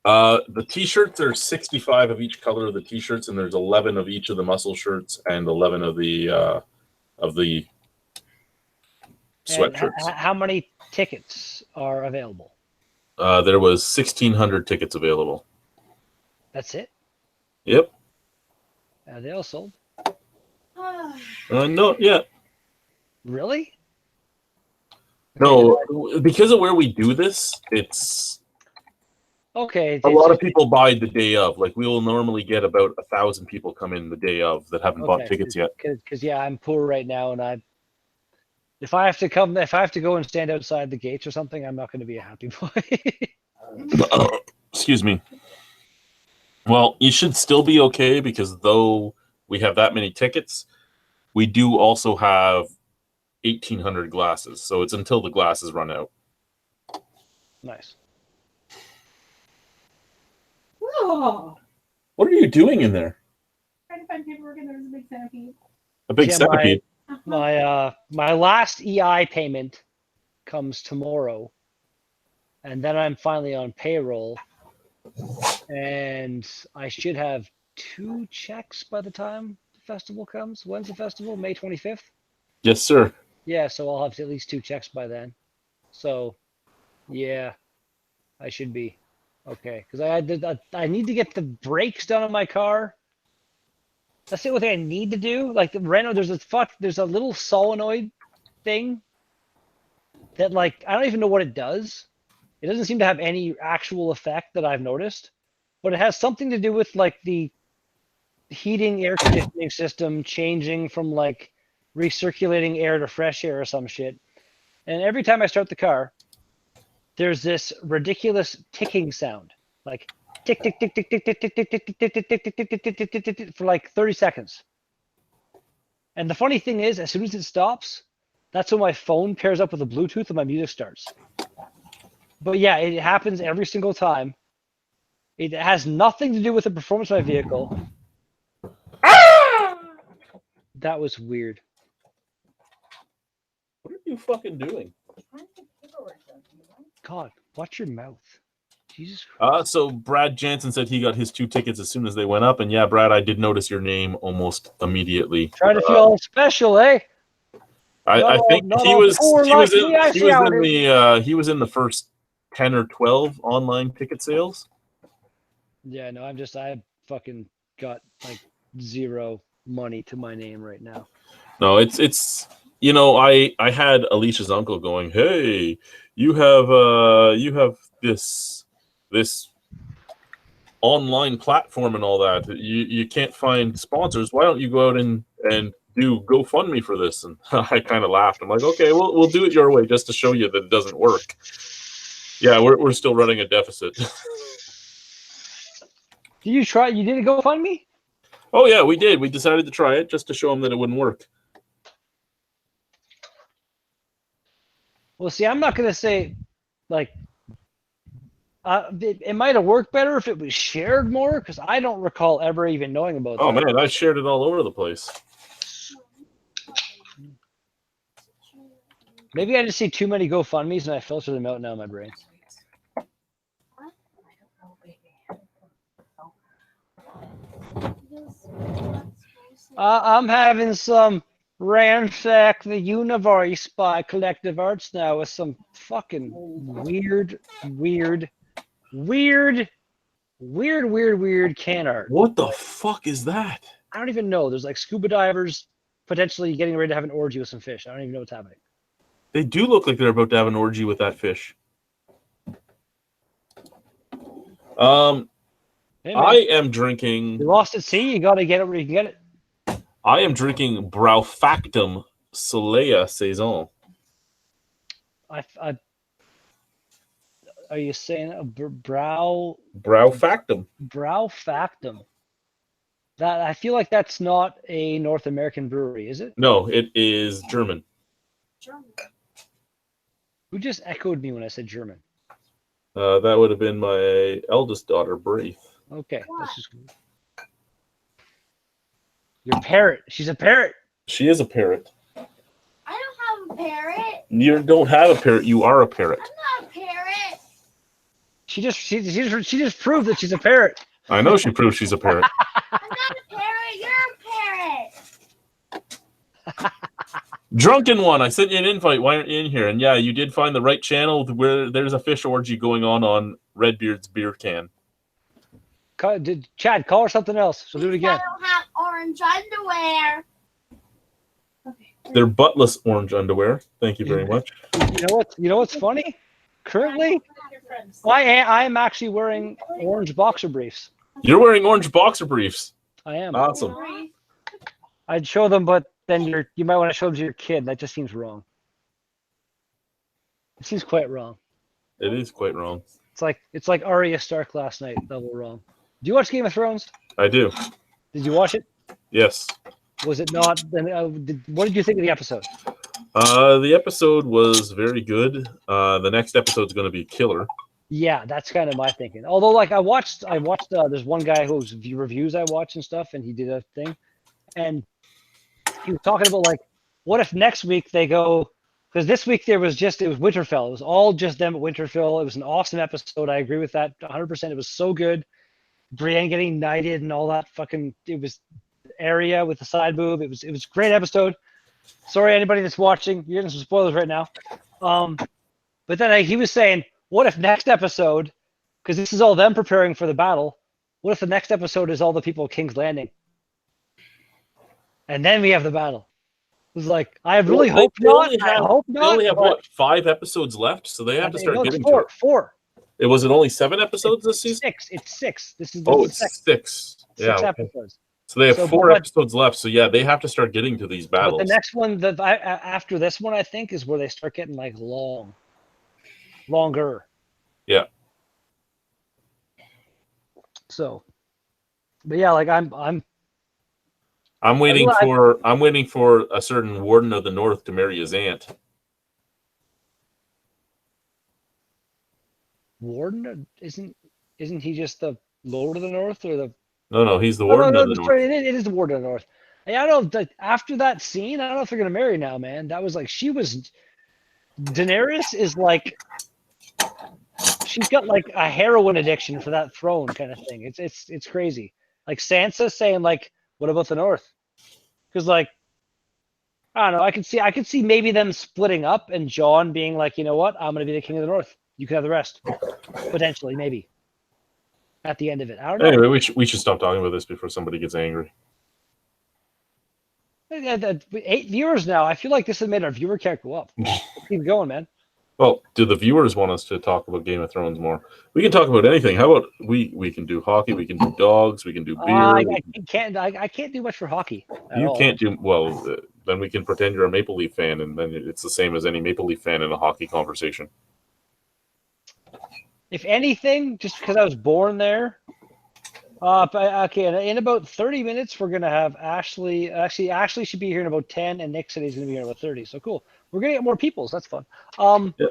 The t-shirts are 65 of each color of the t-shirts, and there's 11 of each of the muscle shirts and 11 of the sweatshirts. How many tickets are available? There was 1,600 tickets available. That's it? Yep. Are they all sold? No, yeah. Really? No, because of where we do this, it's okay. a lot of people buy the day of. Like, we will normally get about 1,000 people come in the day of that haven't bought tickets yet. Because yeah, I'm poor right now, and if I have to go and stand outside the gates or something, I'm not going to be a happy boy. Excuse me. Well, you should still be okay, because though we have that many tickets, we do also have 1,800 glasses. So it's until the glasses run out. Nice. Oh. What are you doing in there? Trying to find paperwork, and there was a big centipede. A big centipede? My last EI payment comes tomorrow, and then I'm finally on payroll, and I should have 2 checks by the time the festival comes. When's the festival? May 25th? Yes, sir. Yeah, so I'll have at least 2 checks by then. So, yeah, I should be okay. Because I need to get the brakes done on my car. That's the only thing I need to do. Like the Rhino, there's a little solenoid thing that, like, I don't even know what it does. It doesn't seem to have any actual effect that I've noticed, but it has something to do with like the heating air conditioning system changing from like recirculating air to fresh air or some shit. And every time I start the car, there's this ridiculous ticking sound, like tick tick tick tick tick tick tick tick tick tick tick tick tick tick tick tick tick tick for like 30 seconds. And the funny thing is, as soon as it stops, that's when my phone pairs up with the Bluetooth and my music starts. But yeah, it happens every single time. It has nothing to do with the performance of my vehicle. That was weird. What are you fucking doing? God, watch your mouth. Jesus Christ. So Brad Jansen said he got his 2 tickets as soon as they went up, and yeah, Brad, I did notice your name almost immediately. Try to feel all special, eh? I think he was in the first 10 or 12 online ticket sales. Yeah, no, I fucking got like 0 money to my name right now. No, it's you know, I had Alicia's uncle going, "Hey, you have this online platform and all that. You can't find sponsors. Why don't you go out and do GoFundMe for this?" And I kind of laughed. I'm like, "Okay, we'll do it your way just to show you that it doesn't work." Yeah, we're still running a deficit. Did you did a GoFundMe? Oh yeah, we did. We decided to try it just to show them that it wouldn't work. Well, see, I'm not gonna say like it might have worked better if it was shared more, because I don't recall ever even knowing about that. Oh man, I shared it all over the place. Maybe I just see too many GoFundMes and I filter them out now in my brain. I'm having some ransack the universe by Collective Arts now with some fucking weird can art. What the fuck is that? I don't even know. There's like scuba divers potentially getting ready to have an orgy with some fish. I don't even know what's happening. They do look like they're about to have an orgy with that fish. Hey, I am drinking. You lost at sea. You gotta get it where you can get it. I am drinking Braufactum Soleil Saison. Are you saying a Braufactum? Braufactum. That I feel like that's not a North American brewery, is it? No, it is German. German. Who just echoed me when I said German? That would have been my eldest daughter, Braith. Okay, that's just your parrot. She's a parrot. She is a parrot. I don't have a parrot. You don't have a parrot. You are a parrot. I'm not a parrot. She just proved that she's a parrot. I know she proved she's a parrot. I'm not a parrot. You're a parrot. Drunken one, I sent you an invite. Why aren't you in here? And yeah, you did find the right channel where there's a fish orgy going on Redbeard's beer can. Chad, call her something else. She'll do it again. I don't have orange underwear. They're buttless orange underwear. Thank you very much. You know what's funny? Currently, I am actually wearing orange boxer briefs. You're wearing orange boxer briefs. I am. Awesome. I'd show them, but then you might want to show them to your kid. That just seems wrong. It seems quite wrong. It is quite wrong. It's like Arya Stark last night. Level wrong. Do you watch Game of Thrones? I do. Did you watch it? Yes. Was it not? What did you think of the episode? The episode was very good. The next episode's going to be killer. Yeah, that's kind of my thinking. Although, like, I watched. There's one guy whose reviews I watch and stuff, and he did a thing, and he was talking about like, what if next week they go? Because this week it was Winterfell. It was all just them at Winterfell. It was an awesome episode. I agree with that 100%. It was so good. Brienne getting knighted and all that fucking. It was area with the side boob. It was a great episode. Sorry, anybody that's watching, you're getting some spoilers right now. But then he was saying, what if next episode, because this is all them preparing for the battle, what if the next episode is all the people at King's Landing? And then we have the battle. It was like, I really hope not. I hope not. They only have, what, 5 episodes left? So they have to start getting to it. Four. Was it only 7 episodes this season? 6. It's 6. This is it's 6. 6 Yeah. episodes. So they have 4 episodes left. So yeah, they have to start getting to these battles. But the next one, after this one, I think, is where they start getting like longer. Yeah. So, but yeah, like I'm waiting for a certain Warden of the North to marry his aunt. Warden? Isn't he just the Lord of the North or the? No, he's the Warden of the North. Sorry, it is the Warden of the North. I don't know. After that scene, I don't know if they're gonna marry now, man. That was like Daenerys is like, she's got like a heroin addiction for that throne kind of thing. It's crazy. Like Sansa saying like, what about the North? Because like, I don't know. I could see maybe them splitting up and Jon being like, you know what? I'm gonna be the king of the North. You can have the rest. Potentially, maybe. At the end of it, I don't know. Anyway, we should stop talking about this before somebody gets angry. 8 viewers now. I feel like this has made our viewer count go up. Let's keep going, man. Well, do the viewers want us to talk about Game of Thrones more? We can talk about anything. How about we can do hockey, we can do dogs, we can do beer. I can't do much for hockey. You can't do well. Then we can pretend you're a Maple Leaf fan, and then it's the same as any Maple Leaf fan in a hockey conversation. If anything, just because I was born there. Okay, in about 30 minutes, we're going to have Ashley. Actually, Ashley should be here in about 10, and Nick said he's going to be here in about 30. So cool. We're going to get more people, so that's fun. Yeah.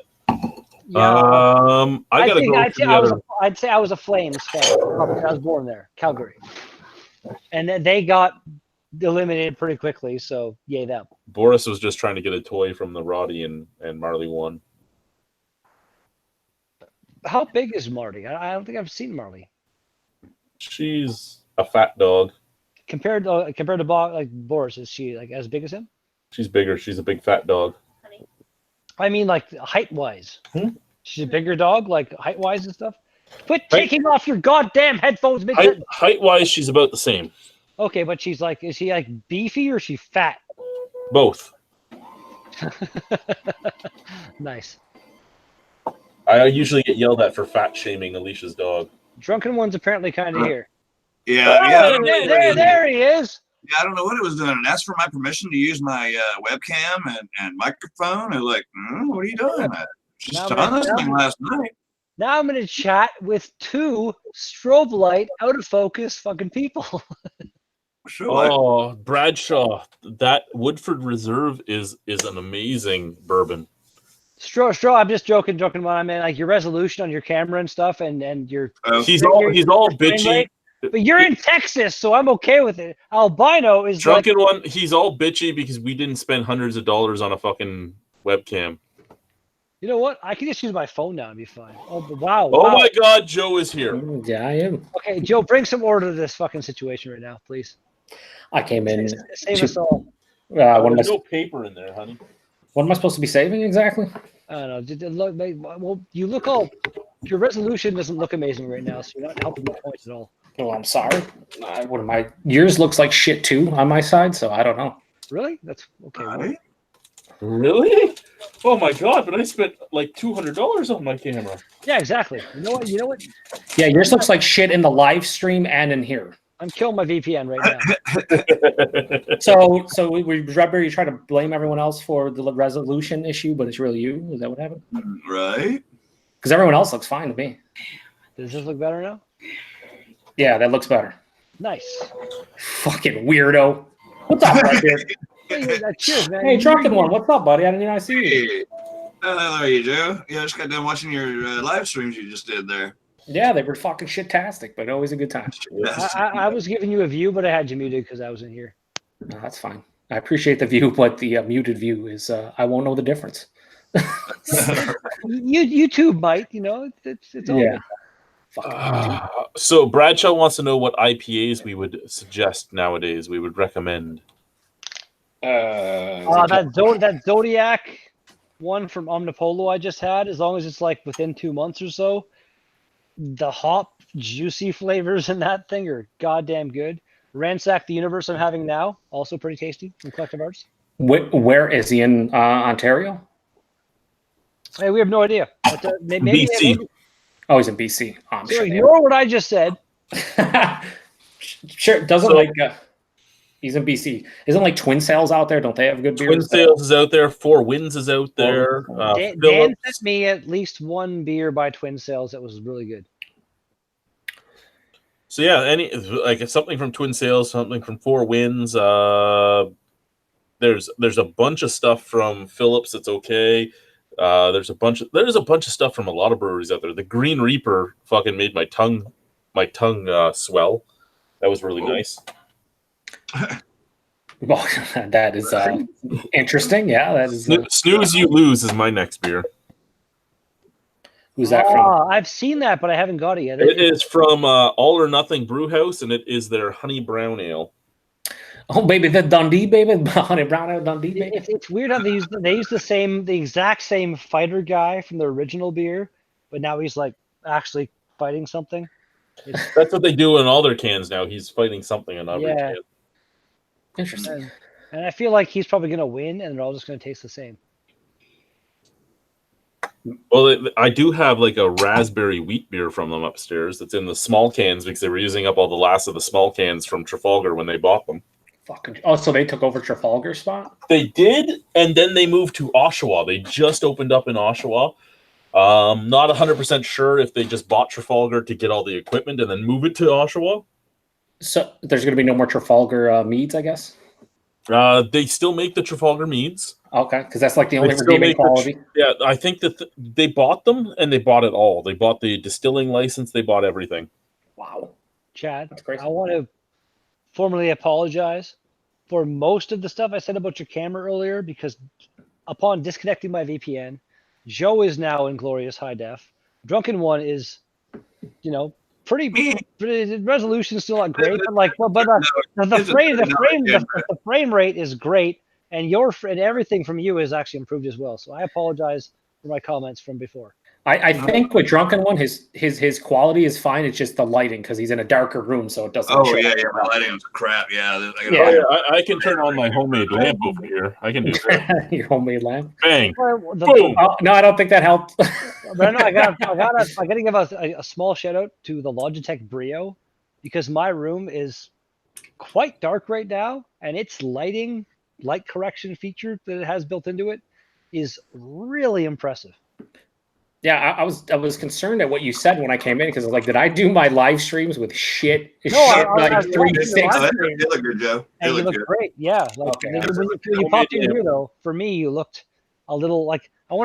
I gotta go. I'd say I was a Flames fan. I was born there, Calgary. And then they got eliminated pretty quickly, so yay them. Boris was just trying to get a toy from the Roddy and Marley won. How big is Marty? I don't think I've seen Marley. She's a fat dog. Compared to like Boris, is she like as big as him? She's bigger. She's a big fat dog. I mean, like height wise. She's a bigger dog, like height wise and stuff. Quit taking off your goddamn headphones. Height wise, she's about the same. Okay, but she's like, is she like beefy or is she fat? Both. Nice. I usually get yelled at for fat shaming Alicia's dog. Drunken one's apparently kind of here. Yeah. There he is. Yeah, I don't know what it was doing. And asked for my permission to use my webcam and microphone. I was like, what are you doing? Just on this thing last night. Now I'm going to chat with 2 strobe light, out of focus fucking people. Oh, Bradshaw. That Woodford Reserve is an amazing bourbon. Straw, I'm just joking. I mean, like your resolution on your camera and stuff, and your he's all bitchy. But you're in Texas, so I'm okay with it. Albino is drunken one. He's all bitchy because we didn't spend hundreds of dollars on a fucking webcam. You know what? I can just use my phone now and be fine. Oh wow! Oh my God, Joe is here. Yeah, I am. Okay, Joe, bring some order to this fucking situation right now, please. I came in. Save us all. There's no paper in there, honey. What am I supposed to be saving exactly? I don't know. Well, you look all. Your resolution doesn't look amazing right now, so you're not helping my points at all. Well, I'm sorry. What am I? Yours looks like shit too on my side, so I don't know. Really? That's okay. Right? Really? Oh my god! But I spent like $200 on my camera. Yeah, exactly. You know what? You know what? Yeah, yours looks like shit in the live stream and in here. I'm killing my VPN right now. So Rubber, you try to blame everyone else for the resolution issue, but it's really you. Is that what happened? Right? Because everyone else looks fine to me. Does this look better now? Yeah, that looks better. Nice. Fucking weirdo. What's up, right here? Hey, cheers, man. Hey, Drunken One, what's up, buddy? I didn't even see you. Hey. How are you, Joe? Yeah, I just got done watching your live streams you just did there. Yeah, they were fucking shit-tastic, but always a good time. I was giving you a view, but I had you muted because I was in here. No, that's fine. I appreciate the view, but the muted view is I won't know the difference. YouTube might, you know, it's all Yeah. good. So Bradshaw wants to know what IPAs we would suggest nowadays. We would recommend. That Zodiac one from Omnipolo I just had, as long as it's like within 2 months or so, the hop juicy flavors in that thing are goddamn good. Ransack the Universe I'm having now, also pretty tasty from Collective Arts. Where is he in Ontario? Hey, we have no idea. But, maybe, BC. Oh, he's in BC. Oh, I'm so sure. ignore what I just said. Sure, doesn't he's in BC. Isn't like Twin Sails out there? Don't they have good beers? Twin Sails is out there. Four Winds is out there. Dan Phillips. sent me at least one beer by Twin Sails that was really good. So yeah, if something from Twin Sails, something from Four Winds. There's a bunch of stuff from Phillips that's okay. There's a bunch of stuff from a lot of breweries out there. The Green Reaper fucking made my tongue swell. That was really nice. Well, that is interesting. Yeah, that is. Snooze You Lose is my next beer. Who's that from? I've seen that, but I haven't got it yet. It is from All or Nothing Brew House, and it is their honey brown ale. Oh, baby, the Dundee, baby, honey brown ale Dundee, baby. It's weird how they use the exact same fighter guy from the original beer, but now he's like actually fighting something. That's what they do in all their cans now. He's fighting something in every can. Interesting. And I feel like he's probably going to win, and they're all just going to taste the same. Well, I do have like a raspberry wheat beer from them upstairs that's in the small cans because they were using up all the last of the small cans from Trafalgar when they bought them. Fucking. Oh, so they took over Trafalgar's spot? They did, and then they moved to Oshawa. They just opened up in Oshawa. Not 100% sure if they just bought Trafalgar to get all the equipment and then move it to Oshawa. So there's going to be no more Trafalgar meads, I guess? They still make the Trafalgar meads. Okay, because that's like the only redeeming quality. Yeah, I think that they bought them, and they bought it all. They bought the distilling license. They bought everything. Wow. Chad, That's crazy. I want to formally apologize for most of the stuff I said about your camera earlier, because upon disconnecting my VPN, Joe is now in glorious high def. Drunken One is, pretty resolution is still not great, but the frame rate is great, and everything from you is actually improved as well. So I apologize for my comments from before. I think with Drunken One, his quality is fine. It's just the lighting because he's in a darker room, so it doesn't. Oh yeah, my lighting is crap. Yeah, I can turn on my homemade lamp over here. I can do that. Your homemade lamp. Bang! Boom! No, I don't think that helped. I gotta give a small shout out to the Logitech Brio, because my room is quite dark right now, and its light correction feature that it has built into it is really impressive. Yeah, I was concerned at what you said when I came in because I was like, did I do my live streams with shit? No, I 360. You look good, Joe. And you look great. Yeah. Okay. When you popped in here, though, for me, you looked a little like I'm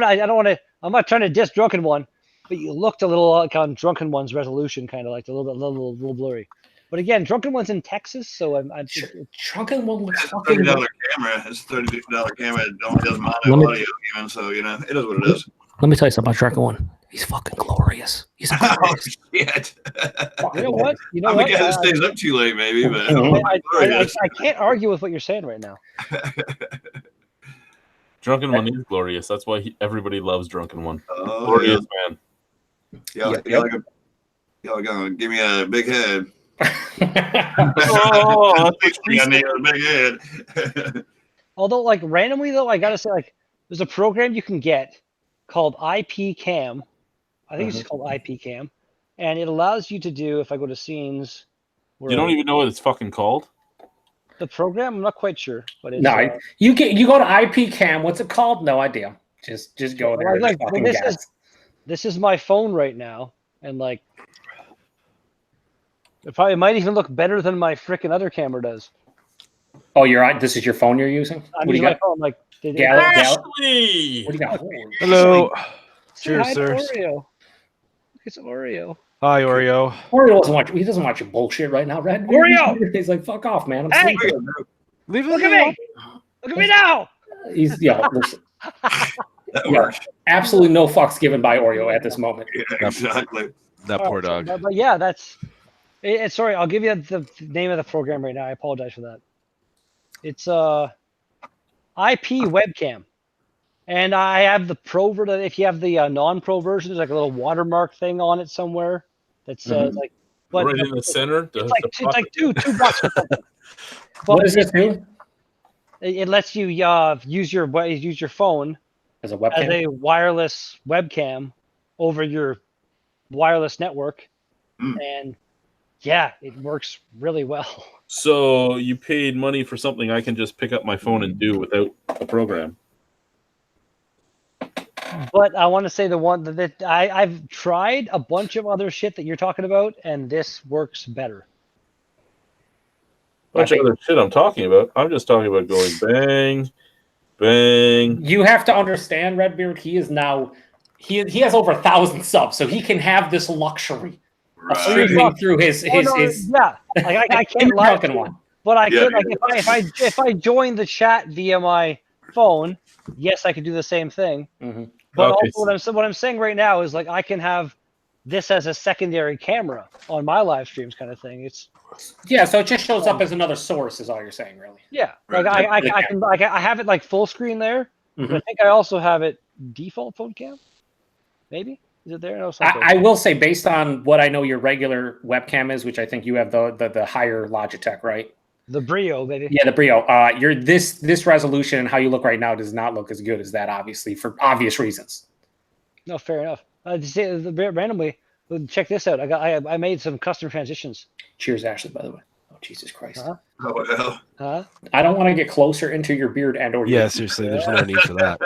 not trying to diss Drunken One, but you looked a little like on Drunken One's resolution, kind of like a little blurry. But again, Drunken One's in Texas, so I'm Drunken One looks It's a fucking. $30 camera. It's a $30 camera. It doesn't mind audio even, so it is what it is. Let me tell you something about Drunken One. He's fucking glorious. He's Oh shit! You know what? I'm the guy that stays up too late, maybe. But I can't argue with what you're saying right now. Drunken One is glorious. That's why everybody loves Drunken One. Oh, Glorious man. y'all gonna give me a big head. Oh, that's what she got said. a big head. Although, like, randomly though, I gotta say, like, there's a program you can get called IP Cam. I think it's just called IP Cam, and it allows you to do. If I go to scenes, You don't even know what it's fucking called? the program. I'm not quite sure, but it's No, you go to IP Cam. What's it called? No idea. Just go there. like, And fucking guess. this is my phone right now, and like, it might even look better than my freaking other camera does. Oh, you're on. This is your phone you're using. I'm What do using you my got? phone. Like, Ashley! What do you got? Hello. say hi Cheers, to sirs. Oreo. It's Oreo. Hi, Oreo. Oreo doesn't watch. He doesn't watch your bullshit right now, Red. Oreo! He's like, fuck off, man. I'm Hey! sleeping. Leave it Look at alone. me! Look at me now! He's listen, That works. absolutely no fucks given by Oreo at this moment. Yeah, exactly. That All poor right, dog. but yeah, that's. Sorry, I'll give you the name of the program right now. I apologize for that. It's IP webcam, and I have the pro version. If you have the non-pro version, there's like a little watermark thing on it somewhere that says like. But Right in the center. it's like $2 or something. What does this do? It lets you use your phone As a as webcam. a wireless webcam over your wireless network, and yeah, it works really well. So you paid money for something I can just pick up my phone and do without a program. But I want to say the one that I've tried a bunch of other shit that you're talking about, and this works better. Bunch of other shit I'm talking about. I'm just talking about going bang, bang. You have to understand, Redbeard. He is now. He has over 1,000 subs, so he can have this luxury of Right. streaming through his. Yeah, like I can't lie to you, one. but I Yeah, could like if I joined the chat via my phone, yes, I could do the same thing. Mm-hmm. But Okay. also what I'm saying right now is like I can have this as a secondary camera on my live streams, kind of thing. It's Yeah, so it just shows up as another source, is all you're saying, really. yeah, like Right. I have it like full screen there, but I Mhm. think I also have it default phone cam. Maybe is it there? No, it's not there. I will say, based on what I know your regular webcam is, which I think you have the higher Logitech, right? The Brio, baby. Yeah, the Brio. Your this resolution and how you look right now does not look as good as that, obviously, for obvious reasons. No, fair enough. Randomly, check this out. I made some custom transitions. Cheers, Ashley. By the way. Oh, Jesus Christ! Uh-huh. Oh, hell. Huh? I don't want to get closer into your beard and or Yeah, your seriously, there's no need for that.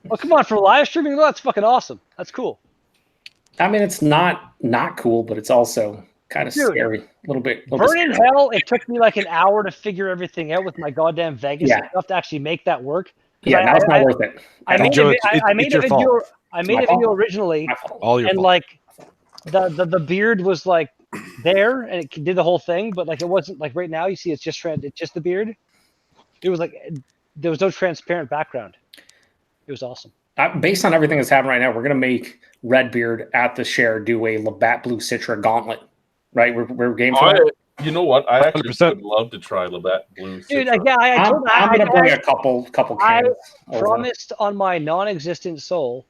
Well, come on, for live streaming, that's fucking awesome. That's cool. I mean, it's not cool, but it's also kind of Dude, scary. A little bit. Burn in hell, it took me like an hour to figure everything out with my goddamn Vegas Yeah. stuff to actually make that work. 'Cause Yeah, now it's not worth it. I made Joe, I made it's a your video. fault. I made my a video fault. originally, My fault. All your and fault. like the beard was like there, and it did the whole thing, but like it wasn't like right now. You see, it's just the beard. It was like there was no transparent background. It was awesome. Based on everything that's happening right now, we're gonna make Redbeard at the share do a Labatt Blue Citra gauntlet. Right? We're game for that. You know what? I actually 100%. would love to try Labatt Blue. Dude, Citra. yeah, I told I'm gonna bring I a couple I cans. over. promised on my non-existent soul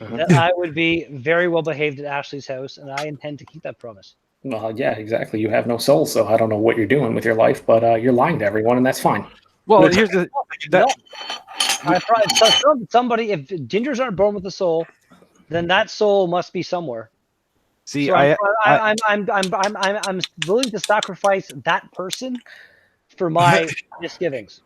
Uh-huh. that I would be very well behaved at Ashley's house, and I intend to keep that promise. Well, yeah, exactly. You have no soul, so I don't know what you're doing with your life, but you're lying to everyone, and that's fine. Well, here's the that I tried. Somebody, if gingers aren't born with a soul, then that soul must be somewhere. see. So I I'm willing to sacrifice that person for my misgivings.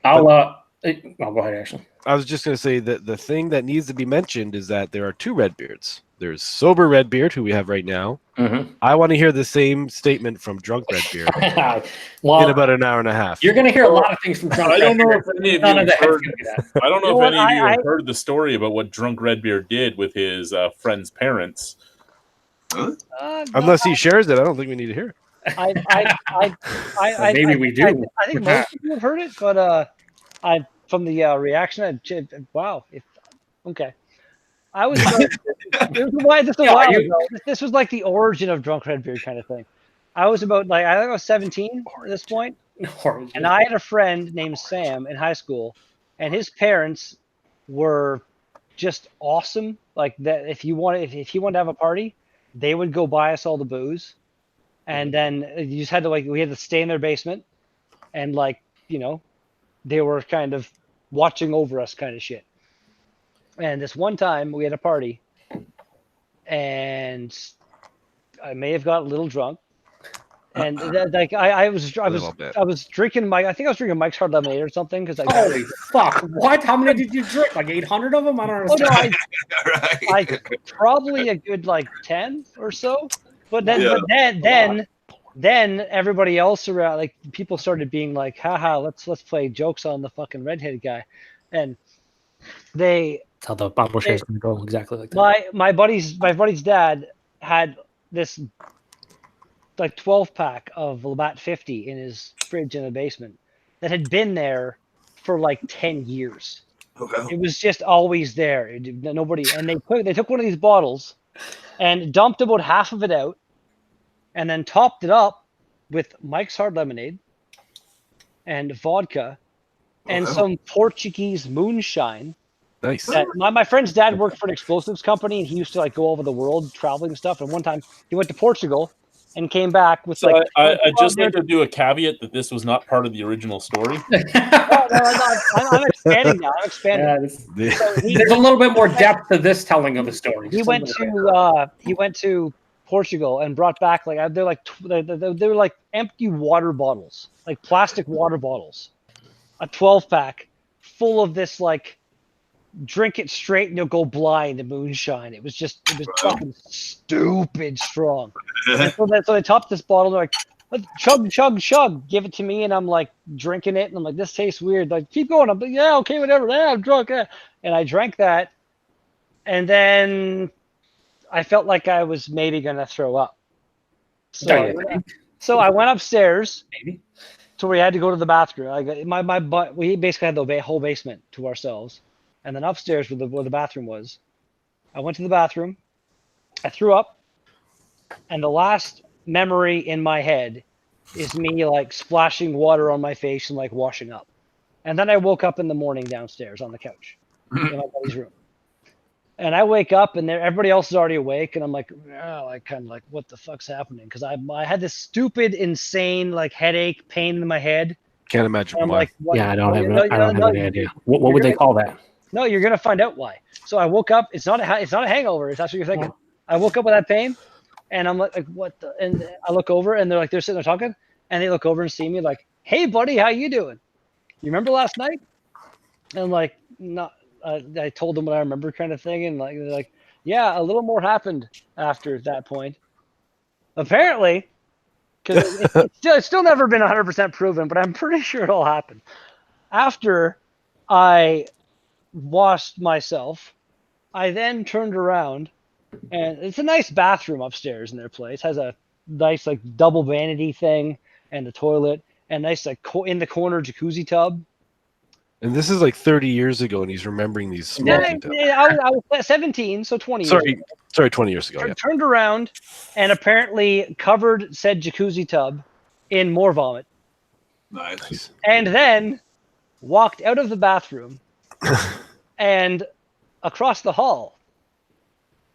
I'll go ahead, Ashley. I was just going to say that the thing that needs to be mentioned is that there are two Redbeards. There's sober Redbeard, who we have right now. Mm-hmm. I want to hear the same statement from drunk Redbeard Well, in about an hour and a half. you're gonna hear a lot of things from Drunk I don't know Redbeard. if any of None you of have that's heard. gonna be that. I don't know You know if any what, of you I- have heard the story about what Drunk Redbeard did with his friend's parents. Unless he shares it, I don't think we need to hear it. Maybe we do. I think most of you have heard it, but I from the reaction, wow, okay. I was this was like the origin of Drunk Redbeard kind of thing. I was about like I think I was 17 at this point, and I had a friend named Sam in high school, and his parents were just awesome. Like that, if he wanted to have a party, they would go buy us all the booze, And then you just had to we had to stay in their basement, and they were kind of watching over us, kind of shit. And this one time we had a party, and I may have got a little drunk, and I was drinking I think I was drinking Mike's Hard Lemonade or something because Holy fuck! What? How many did you drink? Like 800 of them? I don't understand. Right. I probably a good 10 or so, but then everybody else around, people started being like, haha, let's play jokes on the fucking redheaded guy, and That's how the bottle share is going to go, exactly like that. my buddy's dad had this 12-pack of Labatt 50 in his fridge in the basement that had been there for 10 years. Okay. It was just always there. Nobody, and they took one of these bottles and dumped about half of it out, and then topped it up with Mike's Hard Lemonade and vodka and some Portuguese moonshine. Nice. My friend's dad worked for an explosives company, and he used to go all over the world traveling and stuff. And one time he went to Portugal and came back with So I just like to do a caveat that this was not part of the original story. No, I'm expanding now. I'm expanding. Yeah, there's a little bit more depth to this telling of the story. He went to Portugal and brought back they're like empty water bottles, like plastic water bottles, a 12-pack full of this drink it straight and you'll go blind moonshine. It was fucking stupid strong. And so they topped this bottle. They're like, let's chug, give it to me, and I'm drinking it, and I'm like, this tastes weird. Keep going. I'm like, yeah, okay, whatever. Yeah, I'm drunk. Yeah. And I drank that, and then I felt like I was maybe gonna throw up. So I went upstairs. Maybe. So we had to go to the bathroom. My butt. We basically had the whole basement to ourselves. And then upstairs where the bathroom was, I went to the bathroom, I threw up, and the last memory in my head is me splashing water on my face and washing up. And then I woke up in the morning downstairs on the couch in my buddy's room. And I wake up and everybody else is already awake, and I'm what the fuck's happening? Because I had this stupid, insane headache, pain in my head. Can't imagine I'm why. Yeah, I don't have any idea. What would they call that? No, you're gonna find out why. So I woke up. It's not a hangover. If that's what you're thinking. I woke up with that pain, and I'm like what? And I look over, and they're sitting there talking, and they look over and see me hey, buddy, how you doing? You remember last night? And I'm not. I told them what I remember, kind of thing, and they're like, yeah, a little more happened after that point. Apparently, because it's still never been 100% proven, but I'm pretty sure it all happened after I washed myself. I then turned around, and it's a nice bathroom upstairs in their place. Has a nice double vanity thing and a toilet and nice in the corner jacuzzi tub. And this is 30 years ago, and he's remembering these small details. I was 17, so 20 years ago. Sorry, 20 years ago. I turned around and apparently covered said jacuzzi tub in more vomit. Nice. And then walked out of the bathroom and across the hall.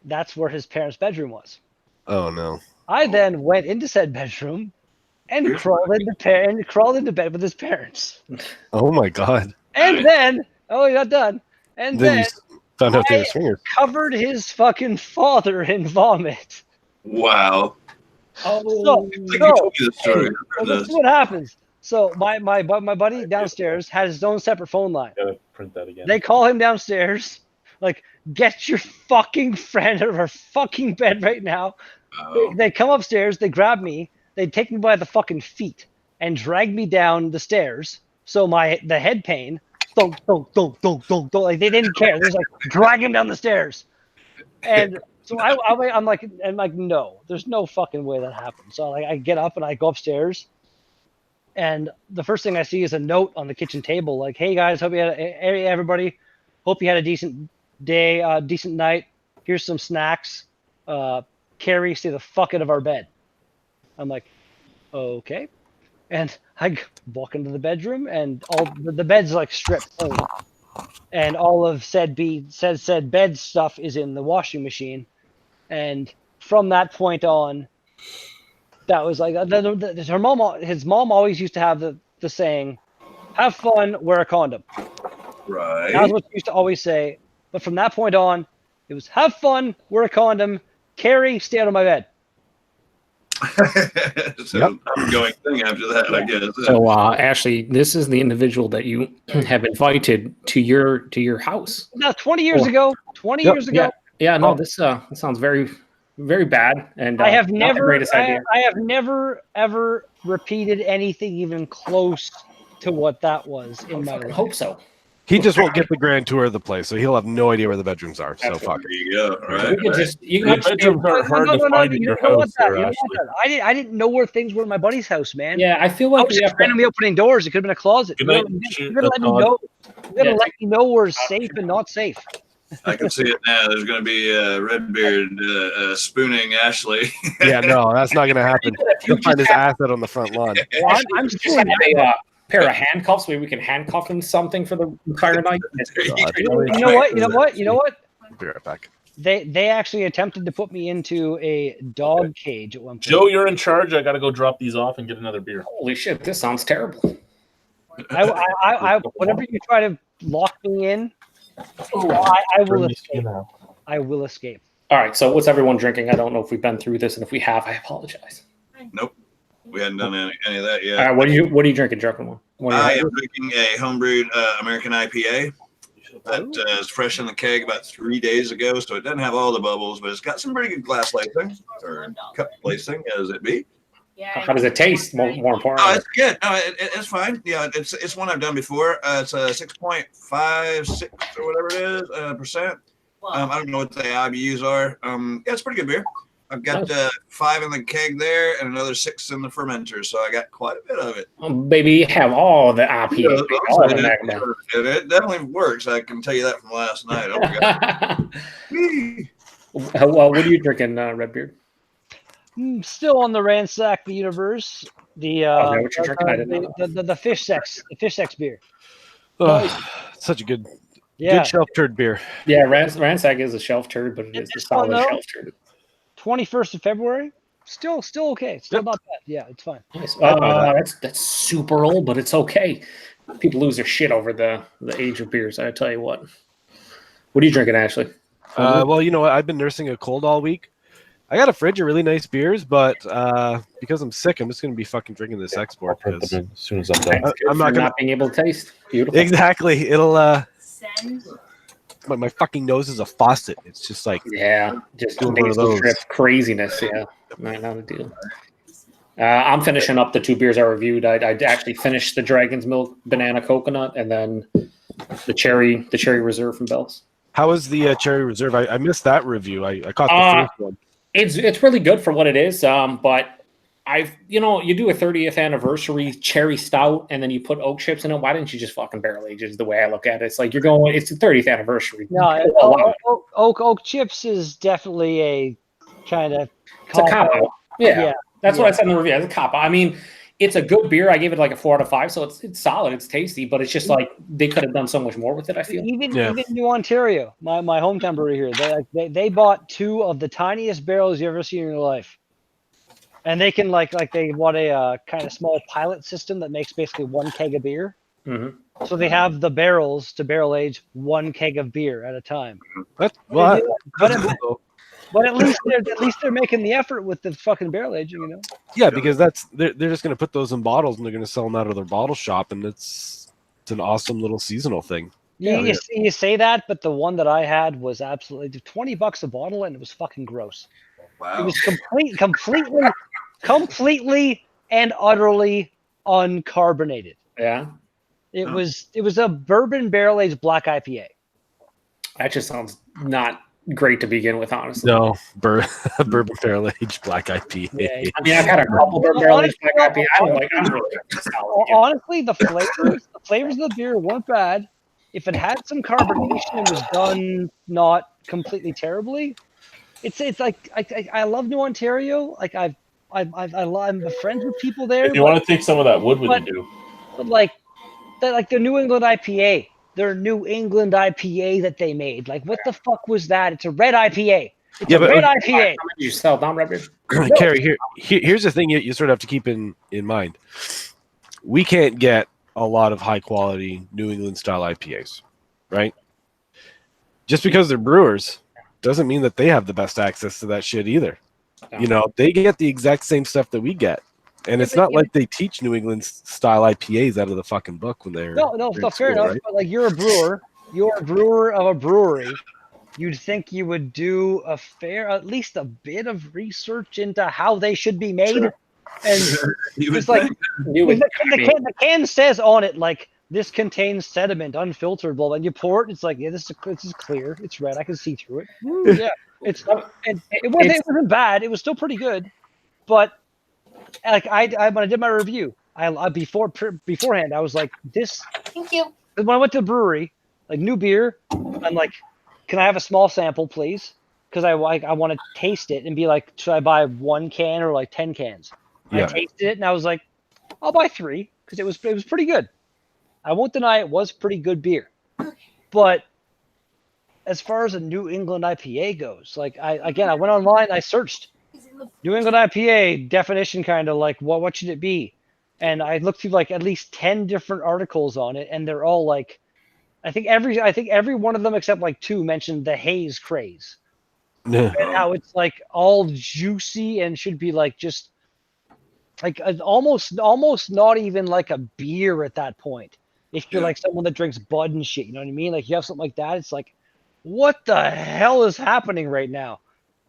That's where his parents' bedroom was. Oh no! I then went into said bedroom and crawled into bed with his parents. Oh my god! And then, you're not done. And then found out they were swingers. Covered his fucking father in vomit. Wow. So you told me the story. This is what happens. So my buddy downstairs has his own separate phone line. Gotta print that again. They call him downstairs, get your fucking friend out of her fucking bed right now. Oh. They come upstairs, they grab me, they take me by the fucking feet and drag me down the stairs. So the head pain, don't, they didn't care. They're drag him down the stairs. And so I'm like, no, there's no fucking way that happened. So I get up and I go upstairs. And the first thing I see is a note on the kitchen table, hey guys, hey everybody, hope you had a decent day, decent night. Here's some snacks. Carrie, stay the fuck out of our bed. I'm like, okay. And I walk into the bedroom, and all the bed's stripped clean, and all of said bed stuff is in the washing machine. And from that point on, that was like her mom. His mom always used to have the saying, "Have fun, wear a condom." Right. That was what she used to always say. But from that point on, it was have fun, wear a condom, Carrie, stay out of my bed. So ongoing thing after that, I guess. So, Ashley, this is the individual that you have invited to your house. No, 20 years ago. 20 years ago. Yeah. No, this sounds very, very bad. And I have not the never, greatest idea. I have never ever repeated anything even close to what that was in my I life. hope so. He just won't get the grand tour of the place, so he'll have no idea where the bedrooms are. So fuck There it. you go. Right. You can just The bedrooms aren't hard to find in your house there, Ashley. I didn't know where things were in my buddy's house, man. Yeah, I feel I like was we just have to, randomly opening doors. It could have been a closet. Good You night, gotta let me know. You gotta let me know where's safe and not safe. I can see it now. There's going to be Redbeard spooning Ashley. Yeah, no, that's not gonna happen. He'll find his ass out on the front lawn. Well, I'm just still have a pair of handcuffs where we can handcuff him something for the entire night. You know what? Be right back. They actually attempted to put me into a dog cage at one point. Joe, you're in charge. I got to go drop these off and get another beer. Holy shit, this sounds terrible. I whenever you try to lock me in, I will escape. I will escape. All right, so what's everyone drinking? I don't know if we've been through this, and if we have, I apologize. Nope. We hadn't done any of that yet. All right, what are you drinking, Drunken One? I am drinking a homebrewed American IPA that is fresh in the keg about 3 days ago, so it doesn't have all the bubbles, but it's got some pretty good glass lacing, or cup lacing, as it be. How does it taste? More importantly, Oh, it's good. No, it's fine. Yeah, it's one I've done before. It's a 6.56 or whatever it is percent. I don't know what the IBUs are. Yeah, it's pretty good beer. I've got 5 in the keg there and another 6 in the fermenter, so I got quite a bit of it. Baby, you have all the IPA. It definitely works. I can tell you that from last night. Oh my God. Well, what are you drinking, Redbeard? Still on the ransack the universe. The what you're drinking? I didn't know. the fish sex beer. Oh, such a good shelf turd beer. Yeah, ransack is a shelf turd, but it's a solid shelf turd. 21st of February. Still okay. Still not bad. Yeah, it's fine. Nice. That's super old, but it's okay. People lose their shit over the age of beers. I tell you what. What are you drinking, Ashley? Well, you know what? I've been nursing a cold all week. I got a fridge of really nice beers, but because I'm sick, I'm just going to be fucking drinking this export. As soon as I'm done. I'm not not being able to taste. Beautiful. Exactly. It'll. My fucking nose is a faucet. It's just like just doing one of those trip craziness. Yeah, not a deal. I'm finishing up the 2 beers I reviewed. I actually finished the Dragon's Milk Banana Coconut and then the Cherry Reserve from Bell's. How was the Cherry Reserve? I missed that review. I caught the first one. It's really good for what it is. But you do a 30th anniversary cherry stout and then you put oak chips in it. Why didn't you just fucking barrel age? Is the way I look at it. It's like it's the 30th anniversary. No, oak chips is definitely a kind of it's a cop out. Yeah. That's what I said in the review. It's a cop out. I mean, it's a good beer. I gave it like a 4 out of 5, so it's solid. It's tasty, but it's just like they could have done so much more with it. I feel even New Ontario, my hometown brewery here, they bought 2 of the tiniest barrels you ever seen in your life. And they can they want a kind of small pilot system that makes basically 1 keg of beer. Mm-hmm. So they have the barrels to barrel age 1 keg of beer at a time. But at least they're making the effort with the fucking barrel aging, you know. Yeah, because they're just going to put those in bottles and they're going to sell them out of their bottle shop, and it's an awesome little seasonal thing. You say that, but the one that I had was absolutely $20 a bottle, and it was fucking gross. Wow. It was completely and utterly uncarbonated. Yeah. It was a bourbon barrel aged black IPA. That just sounds not great to begin with, honestly. No, bourbon barrel aged black IPA. Yeah. I mean, I've had a couple bourbon barrel aged black IPA. I don't like. I'm really honestly, the flavors of the beer weren't bad. If it had some carbonation and was done not completely terribly, it's like I love New Ontario. Like I'm friends with people there. If you want to take some of that wood with you, but like the New England IPA, their New England IPA that they made. Like, what the fuck was that? It's a red IPA. Yeah, but Great IPA. You sell down red beer. Carrie, here's the thing you sort of have to keep in mind. We can't get a lot of high quality New England style IPAs, right? Just because they're brewers doesn't mean that they have the best access to that shit either. No. You know, they get the exact same stuff that we get. And it's not like they teach New England style IPAs out of the fucking book when they're No, in fair enough. right? But like you're a brewer of a brewery. You'd think you would do at least a bit of research into how they should be made. Sure. And You would it's like think. the can says on it like this contains sediment, unfiltered, blah, blah. And you pour it, it's like, yeah, this is clear, it's red, I can see through it. Woo, yeah, it wasn't bad. It was still pretty good, but like I when I did my review, I beforehand I was like, this. Thank you. When I went to the brewery, like new beer, I'm like, can I have a small sample, please? Because I want to taste it and be like, should I buy 1 can or like 10 cans? Yeah. I tasted it and I was like, I'll buy 3 because it was pretty good. I won't deny it was pretty good beer, but as far as a New England IPA goes, like I went online, I searched New England IPA definition, kind of like what should it be, and I looked through like at least 10 different articles on it, and they're all like, I think every one of them except like 2 mentioned the haze craze, and how it's like all juicy and should be like just like almost not even like a beer at that point. If you're like someone that drinks Bud and shit, you know what I mean? Like you have something like that, it's like, what the hell is happening right now?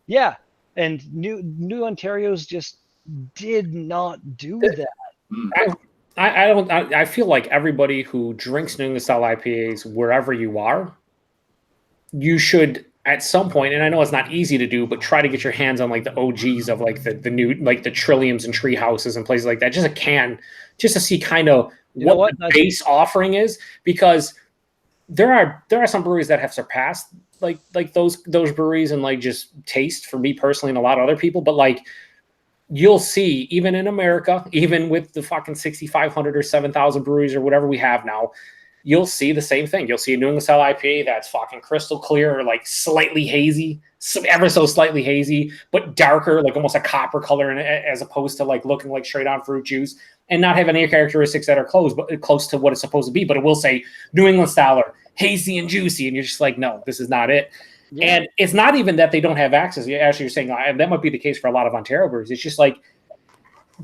Yeah, and New Ontario's just did not do that. I feel like everybody who drinks New England style IPAs, wherever you are, you should at some point, and I know it's not easy to do, but try to get your hands on like the OGs of like the new, like the Trilliums and Tree Houses and places like that. Just to see kind of what the base offering is, because there are some breweries that have surpassed like those breweries and like just taste for me personally and a lot of other people, but like you'll see even in America, even with the fucking 6,500 or 7,000 breweries or whatever we have now, you'll see the same thing. You'll see a New England style IPA that's fucking crystal clear or like slightly hazy, ever so slightly hazy, but darker, like almost a copper color in it, as opposed to like looking like straight on fruit juice, and not have any characteristics that are close to what it's supposed to be. But it will say New England style or hazy and juicy, and you're just like, no, this is not it. Yeah. And it's not even that they don't have access. Actually, you're saying that might be the case for a lot of Ontario breweries. It's just like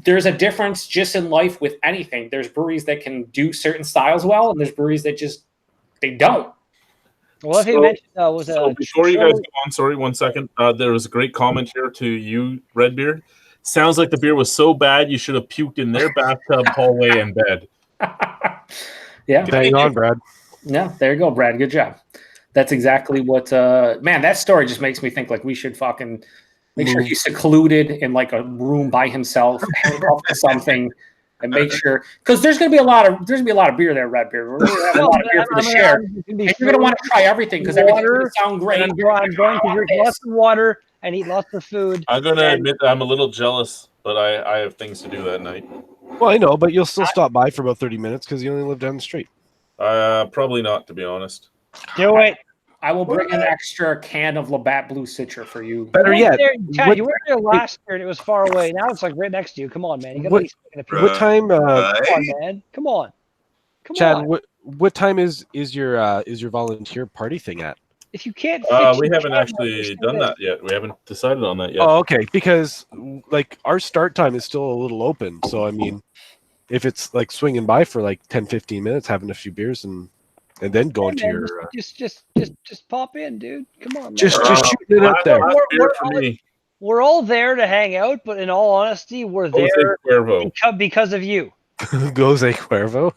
there's a difference just in life with anything. There's breweries that can do certain styles well, and there's breweries that just they don't. Well, if he mentioned before you guys go on, sorry, 1 second. There was a great comment here to you, Redbeard. Sounds like the beer was so bad you should have puked in their bathtub, hallway, and bed. Yeah, hang on, Brad. Yeah, there you go, Brad. Good job. That's exactly what. Man, that story just makes me think like we should fucking make sure he's secluded in like a room by himself, hang up to something, and make sure, because there's gonna be a lot of beer there, Red Beer. We're gonna have a lot of beer for the share, and you're gonna want to try everything because everything's gonna sound great. I'm going to drink lots of water and eat lots of food. I'm gonna admit that I'm a little jealous, but I have things to do that night. Well, I know, but you'll still stop by for about 30 minutes because you only live down the street. Probably not, to be honest. Do it. I will bring an extra can of Labatt Blue Citra for you. Better yet, Chad, you were there last year and it was far away. Now it's like right next to you. Come on, man. You what time? Come on, man. Come on. Chad, on. What time is your volunteer party thing at? If you can't, we haven't actually done that yet. We haven't decided on that yet. Oh, okay. Because like our start time is still a little open. So I mean, if it's like swinging by for like 10-15 minutes, having a few beers and then going to your just pop in, dude. Come on, man. Just shooting it out there. We're all there to hang out, but in all honesty, we're there because of you. Jose Cuervo.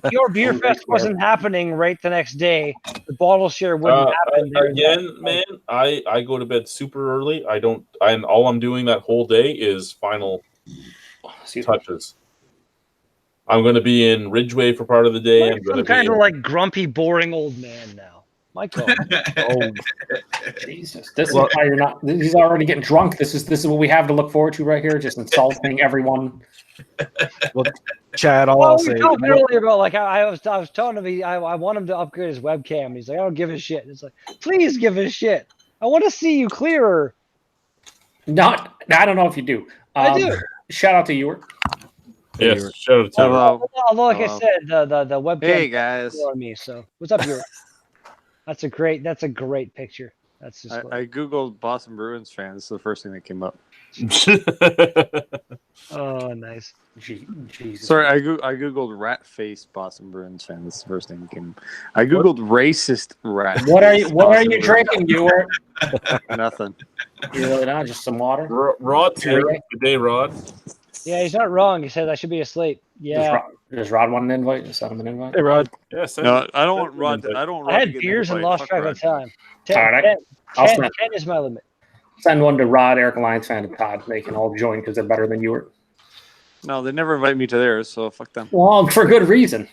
If your beer fest wasn't happening right the next day, the bottle share wouldn't happen. Again, man, I go to bed super early. All I'm doing that whole day is final touches. I'm going to be in Ridgeway for part of the day. I'm some kind of like grumpy, boring old man now. My God. Oh, Jesus! This is why you're not. He's already getting drunk. This is what we have to look forward to right here. Just insulting everyone. Well, Chad, I'll say. We talked earlier about like I was telling him I want him to upgrade his webcam. He's like, I don't give a shit. It's like, please give a shit. I want to see you clearer. Not, I don't know if you do. I do. Shout out to you. Yes, shout out to you. Although, like I Hello. said, the webcam Hey guys, on me. So what's up, you? That's a great picture. That's just. I googled Boston Bruins fans. It's the first thing that came up. Oh, nice. Jesus. Sorry, I googled rat face Boston Bruins fan. That's the first thing that came. I googled racist rat. What are you? face What are Boston you Bruins drinking? You were fan. Nothing. you really not just some water. Rod's here. Good day, Rod. Yeah, he's not wrong. He said I should be asleep. Yeah. Does Rod want an invite? Just send him an invite. Hey, Rod. Yes. No, I don't want Rod. I don't. Want I Rod to had get beers and invite. lost Fuck track Rod. of time. All right, 10, I'll 10, send- 10 is my limit. Send one to Rod, Eric Alliance fan, and Todd. They can all join because they're better than you were. No, they never invite me to theirs, so fuck them. Well, for good reason.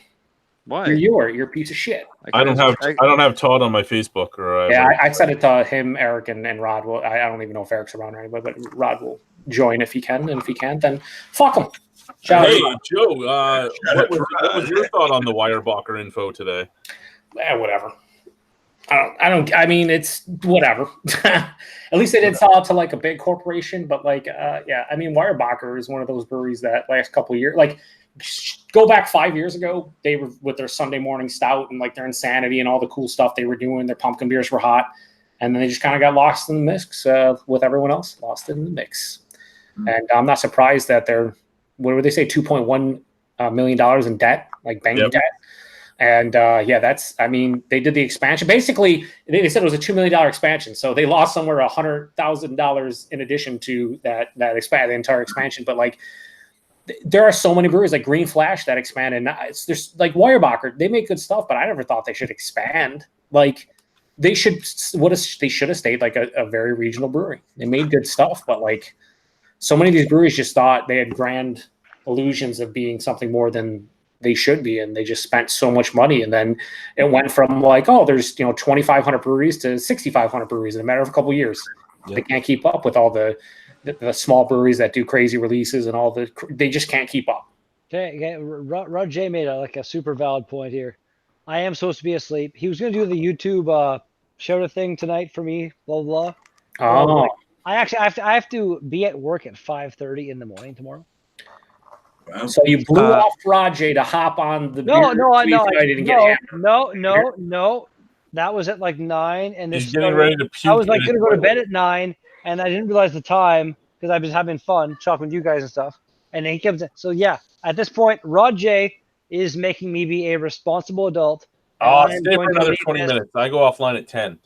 Why? You're a piece of shit. I don't have Todd on my Facebook or. Yeah, I said it to him, Eric, and Rod. Well, I don't even know if Eric's around or anybody, but Rod will join if he can, and if he can't, then fuck him. Shout Hey, out. Joe, what was your thought on the Weyerbacher info today? Whatever. I mean, it's whatever. At least they didn't sell out to like a big corporation, but like, yeah, I mean, Weyerbacher is one of those breweries that last couple of years, like, go back 5 years ago, they were with their Sunday morning stout and like their insanity and all the cool stuff they were doing. Their pumpkin beers were hot, and then they just kind of got lost in the mix with everyone else, lost in the mix. And I'm not surprised that they're, what would they say, $2.1 million in debt, like bank debt. And yeah, that's, I mean, they did the expansion. Basically, they said it was a $2 million expansion. So they lost somewhere $100,000 in addition to the entire expansion. But like, there are so many breweries like Green Flash that expand. And there's like Weyerbacher, they make good stuff, but I never thought they should expand. Like, they should have stayed like a very regional brewery. They made good stuff, but like, so many of these breweries just thought they had grand illusions of being something more than they should be, and they just spent so much money, and then it went from like, oh, there's 2,500 breweries to 6,500 breweries in a matter of a couple of years. Yep. They can't keep up with all the small breweries that do crazy releases and all they just can't keep up. Okay, Rod J made a super valid point here. I am supposed to be asleep. He was going to do the YouTube show thing tonight for me. Blah blah. Oh, I have to be at work at 5:30 in the morning tomorrow. So you blew off Rod J to hop on the No. That was at like 9, and he's getting ready to puke. I was like going to go to bed at 9, and I didn't realize the time because I was having fun talking with you guys and stuff. And then he comes in. So yeah, at this point, Rod J is making me be a responsible adult. Stay for another 20 minutes. I go offline at 10.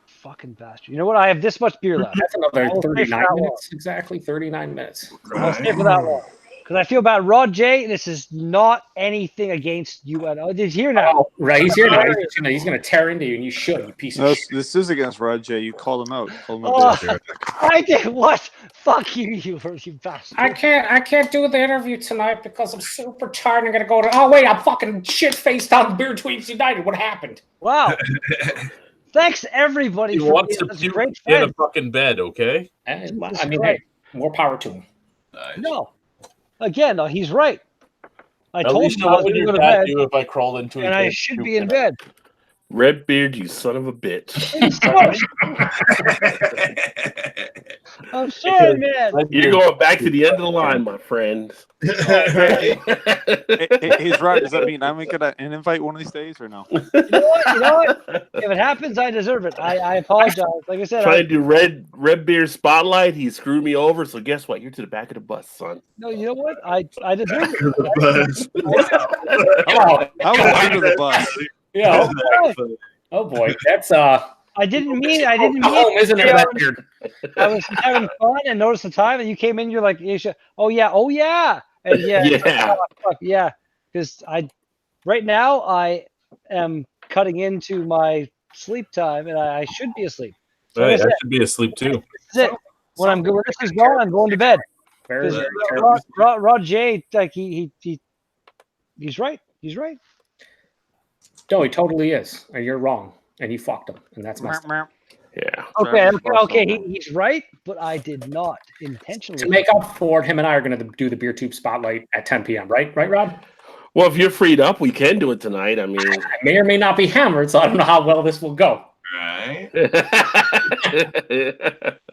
Fucking bastard! You know what? I have this much beer left. That's another 39 minutes. Exactly 39 minutes. I'll stay for that long. Because I feel bad. Rod J, this is not anything against you at all. He's here now. Oh, right, he's here now. He's going to tear into you, and you should, you piece of shit. This is against Rod J. You called him out. I did what? Fuck you, you bastard. I can't do the interview tonight because I'm super tired. I'm going to go to... Oh, wait, I'm fucking shit-faced on Beer Dweebs United. What happened? Wow. Thanks, everybody. He wants to puke in a fucking bed, okay? I mean, hey, more power to him. Nice. No. Again, no, he's right. I told you I was what going to your go to dad bed, do if I crawled into and I should be in bed. Redbeard, you son of a bitch. I'm sorry, man. You're going back to the end of the line, my friend. Hey, Rod, does that mean I'm going to get an invite one of these days or no? You know what? If it happens, I deserve it. I apologize. Like I said, Trying to do Redbeard Spotlight. He screwed me over. So guess what? You're to the back of the bus, son. No, you know what? I deserve it. How under the bus? Yeah. Oh boy, that's I didn't mean. home, isn't it? Redbeard? I was having fun and noticed the time, and you came in. You're like, oh yeah, and yeah, because right now I am cutting into my sleep time, and I should be asleep. So Right, I should be asleep too. That's it. When this is gone, I'm going to bed. Very, very Rod J, like he's right. He's right. No, he totally is, and you're wrong, and you fucked him, and that's messed up. Yeah. Okay. He's right, but I did not intentionally. To make up for it, him and I are going to do the Beer Tube Spotlight at 10 p.m. Right, Rod? Well, if you're freed up, we can do it tonight. I mean, I may or may not be hammered, so I don't know how well this will go. right?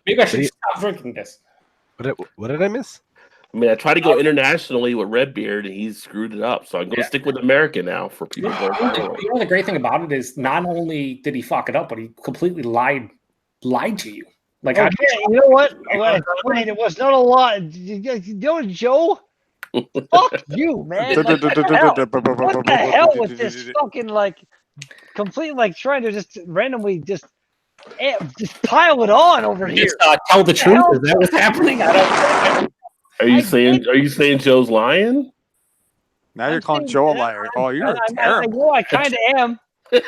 Maybe I should stop drinking this. What did I miss? I mean, I tried to go internationally with Redbeard, and he's screwed it up. So I'm going to stick with America now for people. You know, the great thing about it is not only did he fuck it up, but he completely lied to you. Like, Okay, you know what? Wait, it was not a lot. You know, Joe? Fuck you, man. Like, what the hell with this fucking like complete like trying to just randomly just pile it on over here? Just tell the truth. Is that what's happening? I don't. Are you saying Joe's lying? Now you're calling Joe a liar. Oh, you're terrible. I kind of am. You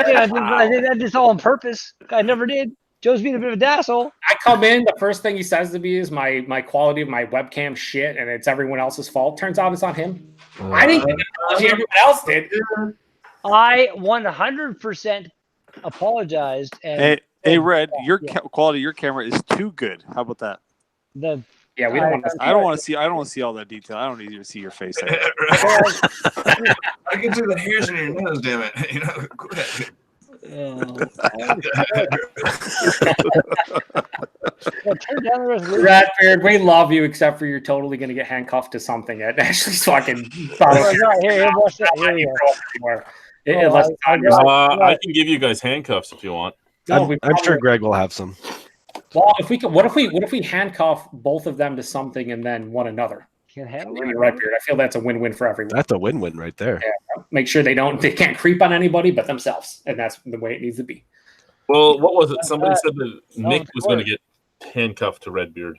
said I did this all on purpose. I never did. Joe's being a bit of a asshole. I come in, the first thing he says to me is my quality of my webcam shit, and it's everyone else's fault. Turns out it's on him. I didn't get the apology everyone else did. I 100% apologized. And hey, Red, your quality of your camera is too good. How about that? Yeah, we don't want to. I don't want to see. I don't want to see all that detail. I don't need to see your face. I can see the hairs in your nose. Damn it! You know. Ratbeard, we love you, except for you're totally going to get handcuffed to something at Ashley's fucking. I can give you guys handcuffs if you want. I'm sure Greg will have some. Well, if we could, what if we handcuff both of them to something and then one another? Can't handle it. Redbeard. I feel that's a win-win for everyone. That's a win-win right there. Yeah. Make sure they can't creep on anybody but themselves, and that's the way it needs to be. Well, what was it? Somebody said that Nick was going to get handcuffed to Redbeard.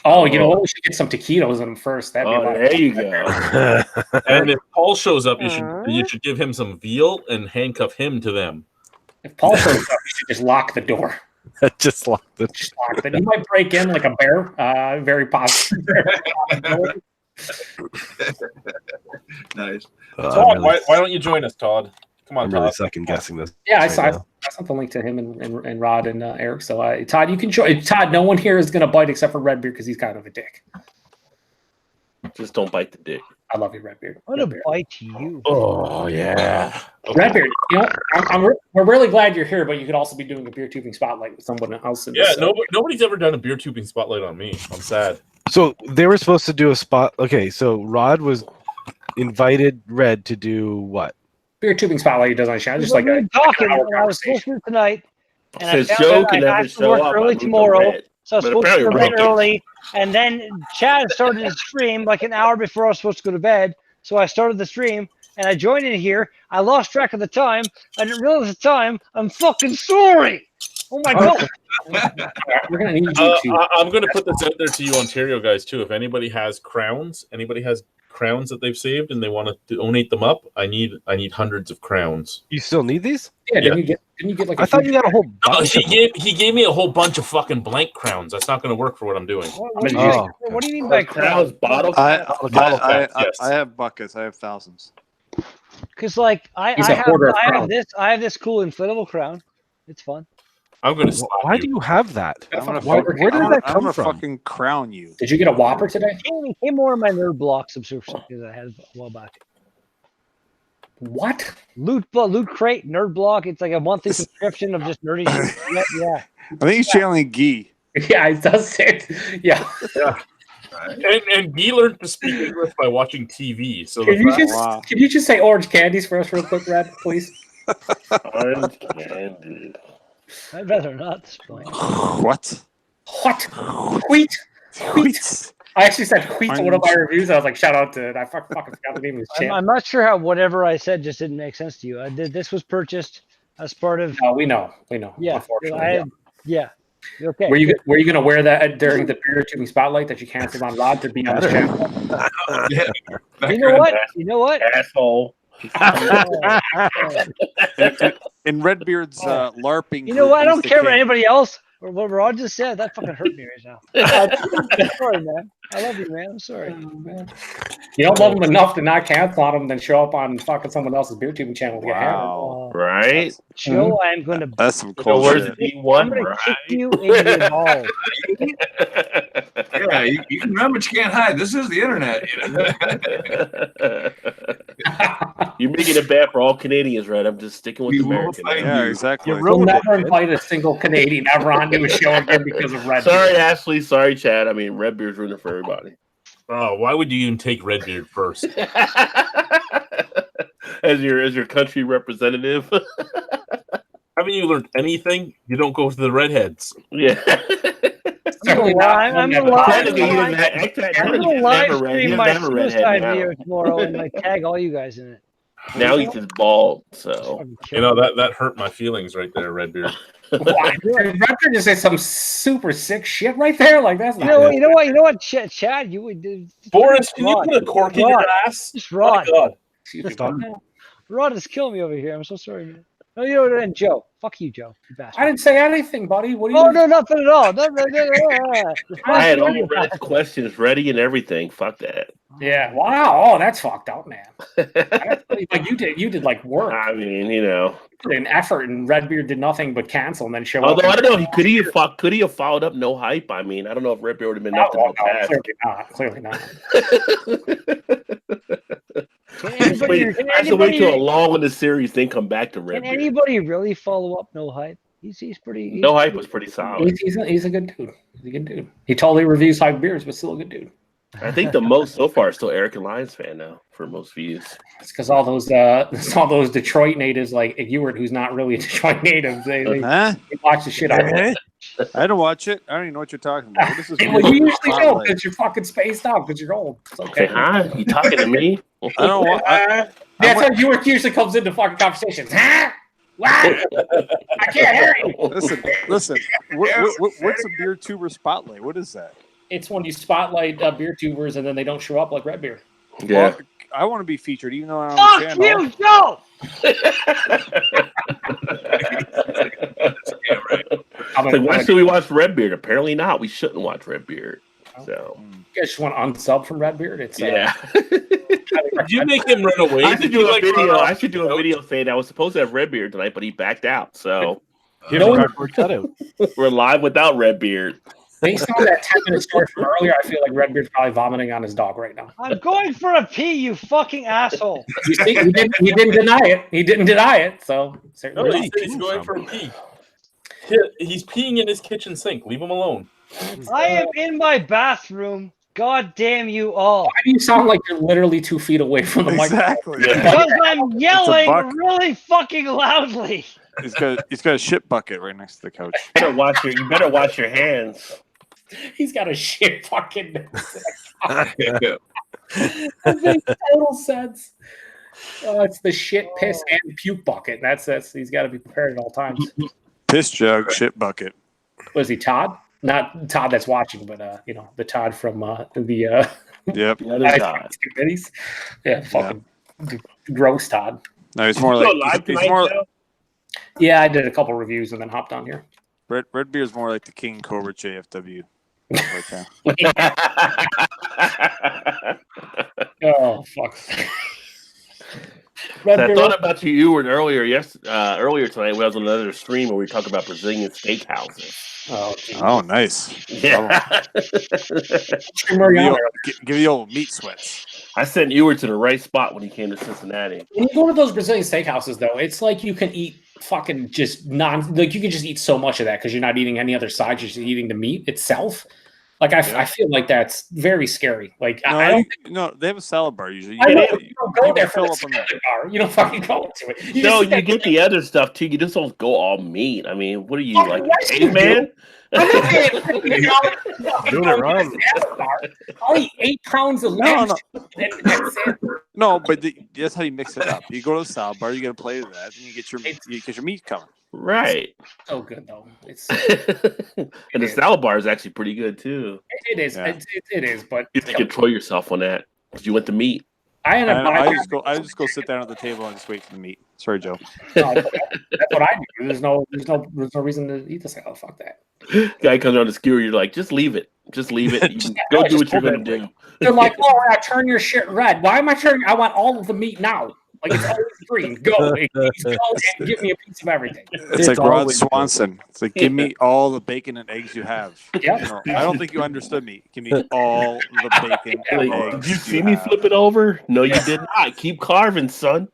Oh, you know what? We should get some taquitos in him first. That'd be there you go. And if Paul shows up, you should give him some veal and handcuff him to them. If Paul shows up, you should just lock the door. Just lock the door. He might break in like a bear. Very possible. Nice. Todd, why don't you join us, Todd? Come on, I'm Todd. really second guessing this. Yeah, I sent the link to him and Rod and Eric. So, Todd, you can join. Todd, no one here is going to bite except for Redbeard because he's kind of a dick. Just don't bite the dick. I love you, Redbeard. I'm going to bite you. Oh, yeah. Okay. Redbeard, you know, we're really glad you're here, but you could also be doing a beer tubing spotlight with someone else. Nobody's ever done a beer tubing spotlight on me. I'm sad. So they were supposed to do a spot. Okay, so Rod was invited Red to do what? Beer tubing spotlight he does on the show. Just like talking. I was supposed to tonight. And Says Joe can never show up early tomorrow. So I was supposed to go to bed right. early, and then Chad started his stream like an hour before I was supposed to go to bed. So I started the stream, and I joined in here. I lost track of the time. I didn't realize the time. I'm fucking sorry. Oh my god. We're gonna need you to. I'm gonna put this out there to you, Ontario guys, too. If anybody has crowns, that they've saved and they want to donate them up, I need hundreds of crowns. You still need these? Yeah. Didn't you get like? I thought you got a whole bunch. He gave me a whole bunch of fucking blank crowns. That's not going to work for what I'm doing. What do you mean by crowns? Bottle. I have buckets. I have thousands. Because like I have this cool inflatable crown. It's fun. I'm going to slap Why you. do you have that? Where did that come from? I'm gonna fucking crown you. Did you get a Whopper today? It came more of my nerd block subscription because I had a while back. What? Loot Crate, Nerd Block. It's like a monthly subscription of just nerdy shit. Yeah. I think he's channeling Guy. Yeah, it does say it. Yeah. And Guy learned to speak English by watching TV. So can you just say orange candies for us real quick, Red, please? Orange candy. I'd rather not. What? Wheat. I actually said wheat to one of my reviews. I was like, shout out to it. I fucking forgot the name of his channel. I'm not sure how whatever I said just didn't make sense to you. This was purchased as part of. No, we know. Yeah. Unfortunately. Yeah. Okay. Were you going to wear that during the beer tubing spotlight that you canceled on Rod to be on the channel? You know what? Asshole. In Redbeard's LARPing. You know what? I don't care about anybody else or what Rod just said. That fucking hurt me right now. I'm sorry, man. I love you, man. I'm sorry. You don't love him enough to not cancel on him, then show up on fucking someone else's beer tubing channel to get hammered. Right? Joe, I'm going to. That's some cool shit. I'm going to kick you in the balls. Yeah, you can run, but you can't hide. This is the internet. You know? You're making it bad for all Canadians, right? I'm just sticking with We the will American. find now. Yeah, exactly. You're We'll ruined never it, man. invite a single Canadian ever onto a show again because of Red Sorry, Beard. Ashley. Sorry, Chad. I mean, Redbeard's ruining it for everybody. Oh, why would you even take Redbeard first? as your country representative. Haven't you learned anything? You don't go to the redheads. Yeah. Certainly I'm not I'm one gonna that- lie. Technically, he doesn't have- I'm he gonna doesn't live have a red- he stream doesn't my have a redhead suicide now. video tomorrow and I tag all you guys in it. Now he's just bald. So Fucking kill You know me. that hurt my feelings right there, Redbeard. Why? Red Beard just said some super sick shit right there. Like that's You not. know what? You know what? You know what? Chad, you would do. Boris, can you Rod. put a cork in your Rod. ass? Just My Rod. God. Stop. Rod is killing me over here. I'm so sorry, man. No, you know what? And Joe. Fuck you, Joe. You bastard. I didn't say anything, buddy. What do you? Oh no, nothing at all. No. I had all Red's questions ready and everything. Fuck that. Yeah. Wow. Oh, that's fucked up, man. Like you did like work. I mean, you know. Put in effort, and Redbeard did nothing but cancel and then show up. Although I don't know, could he have followed up no hype? I mean, I don't know if Redbeard would have been nothing but that. Clearly not. I should wait till a long in the series, then come back to Can Redbeard. anybody really follow up no hype? He's pretty. No hype was pretty solid. He's a good dude. He's a good dude. He totally reviews hype beers, but still a good dude. I think the most so far is still Eric and Lions fan now for most views. It's because all those Detroit natives like Ewart, who's not really a Detroit native, they watch the shit out of it. I don't watch it. I don't even know what you're talking about. What is this Well, you usually don't spotlight? because you're fucking spaced out because you're old. It's Say, okay. huh? You talking to me? I don't want. That's how Ewart usually comes into fucking conversations. Huh? What? I can't hear you. Listen. What's a beer tuber spotlight? What is that? It's when you spotlight beer tubers and then they don't show up like Redbeard. Yeah. Well, I want to be featured, even though I don't Fuck understand. you, Joe. Like, why should we watch Redbeard? Apparently not. We shouldn't watch Redbeard. So You guys just want to unsub from Redbeard? It's yeah. Did you make him run away? I should Did do you, a like, video. run off I should do a video saying I was supposed to have Redbeard tonight, but he backed out. So Here's No a one- cardboard cutout. we're live without Redbeard. based on that 10-minute story from earlier, I feel like Redbeard's probably vomiting on his dog right now. I'm going for a pee, you fucking asshole. You see, he didn't deny it. He didn't deny it. So No, certainly. he said he's going for a pee. He's peeing in his kitchen sink. Leave him alone. I am in my bathroom. God damn you all. Why do you sound like you're literally 2 feet away from the microphone? Exactly. Because I'm yelling buck. really fucking loudly. He's got a shit bucket right next to the couch. You better watch your hands. He's got a shit fucking. Yeah. That makes total sense. Oh, it's the shit, piss, and puke bucket. That's he's got to be prepared at all times. Piss jug, shit bucket. Was he Todd? Not Todd that's watching, but the Todd from the Yep. That is odd. committees. Yeah, fucking gross Todd. No, he's more You go like live he's tonight, more. Joe? Yeah, I did a couple reviews and then hopped on here. Red Beer's more like the King Cobra JFW. Like that. Oh fuck. I thought about you Ewart earlier tonight. We was on another stream where we talked about Brazilian steakhouses. Oh, nice. Yeah. Give the old meat sweats. I sent Ewart to the right spot when he came to Cincinnati. When you go to those Brazilian steakhouses, though, it's like you can eat fucking just you can just eat so much of that because you're not eating any other sides. You're just eating the meat itself. Like I feel like that's very scary. Like No, they have a salad bar usually. I know, You you don't go there for fill the up on that. salad bar. You don't fucking go into it. You No, just you get the other stuff too. You just don't go all meat. I mean, what are you Oh, like, yes, you caveman? I'm not saying Doing it wrong. I'll eat 8 pounds of No, lettuce. And that's it. No, but that's how you mix it up. You go to the salad bar, you get a plate of that, and you get your meat coming. Right. So good though. It's And the salad bar is actually pretty good too. it is. Yeah. It is. But You have to control yourself on that because you went to meat. I end up buying. I just go sit down at the table and just wait for the meat. Sorry, Joe. No, that's what I do. There's no reason to eat the salad. Fuck that. Guy comes around the skewer, you're like, just leave it. Just leave it. You go do what you're gonna do. They're like, oh, yeah, turn your shit red. Why am I turning? I want all of the meat now. Like it's always green. Go, please go and give me a piece of everything. It's like Rod always good. Swanson. It's like, give me all the bacon and eggs you have. Yeah. You know, I don't think you understood me. Give me all the bacon and Like, eggs did you see me have. flip it over? No, you did not. Keep carving, son.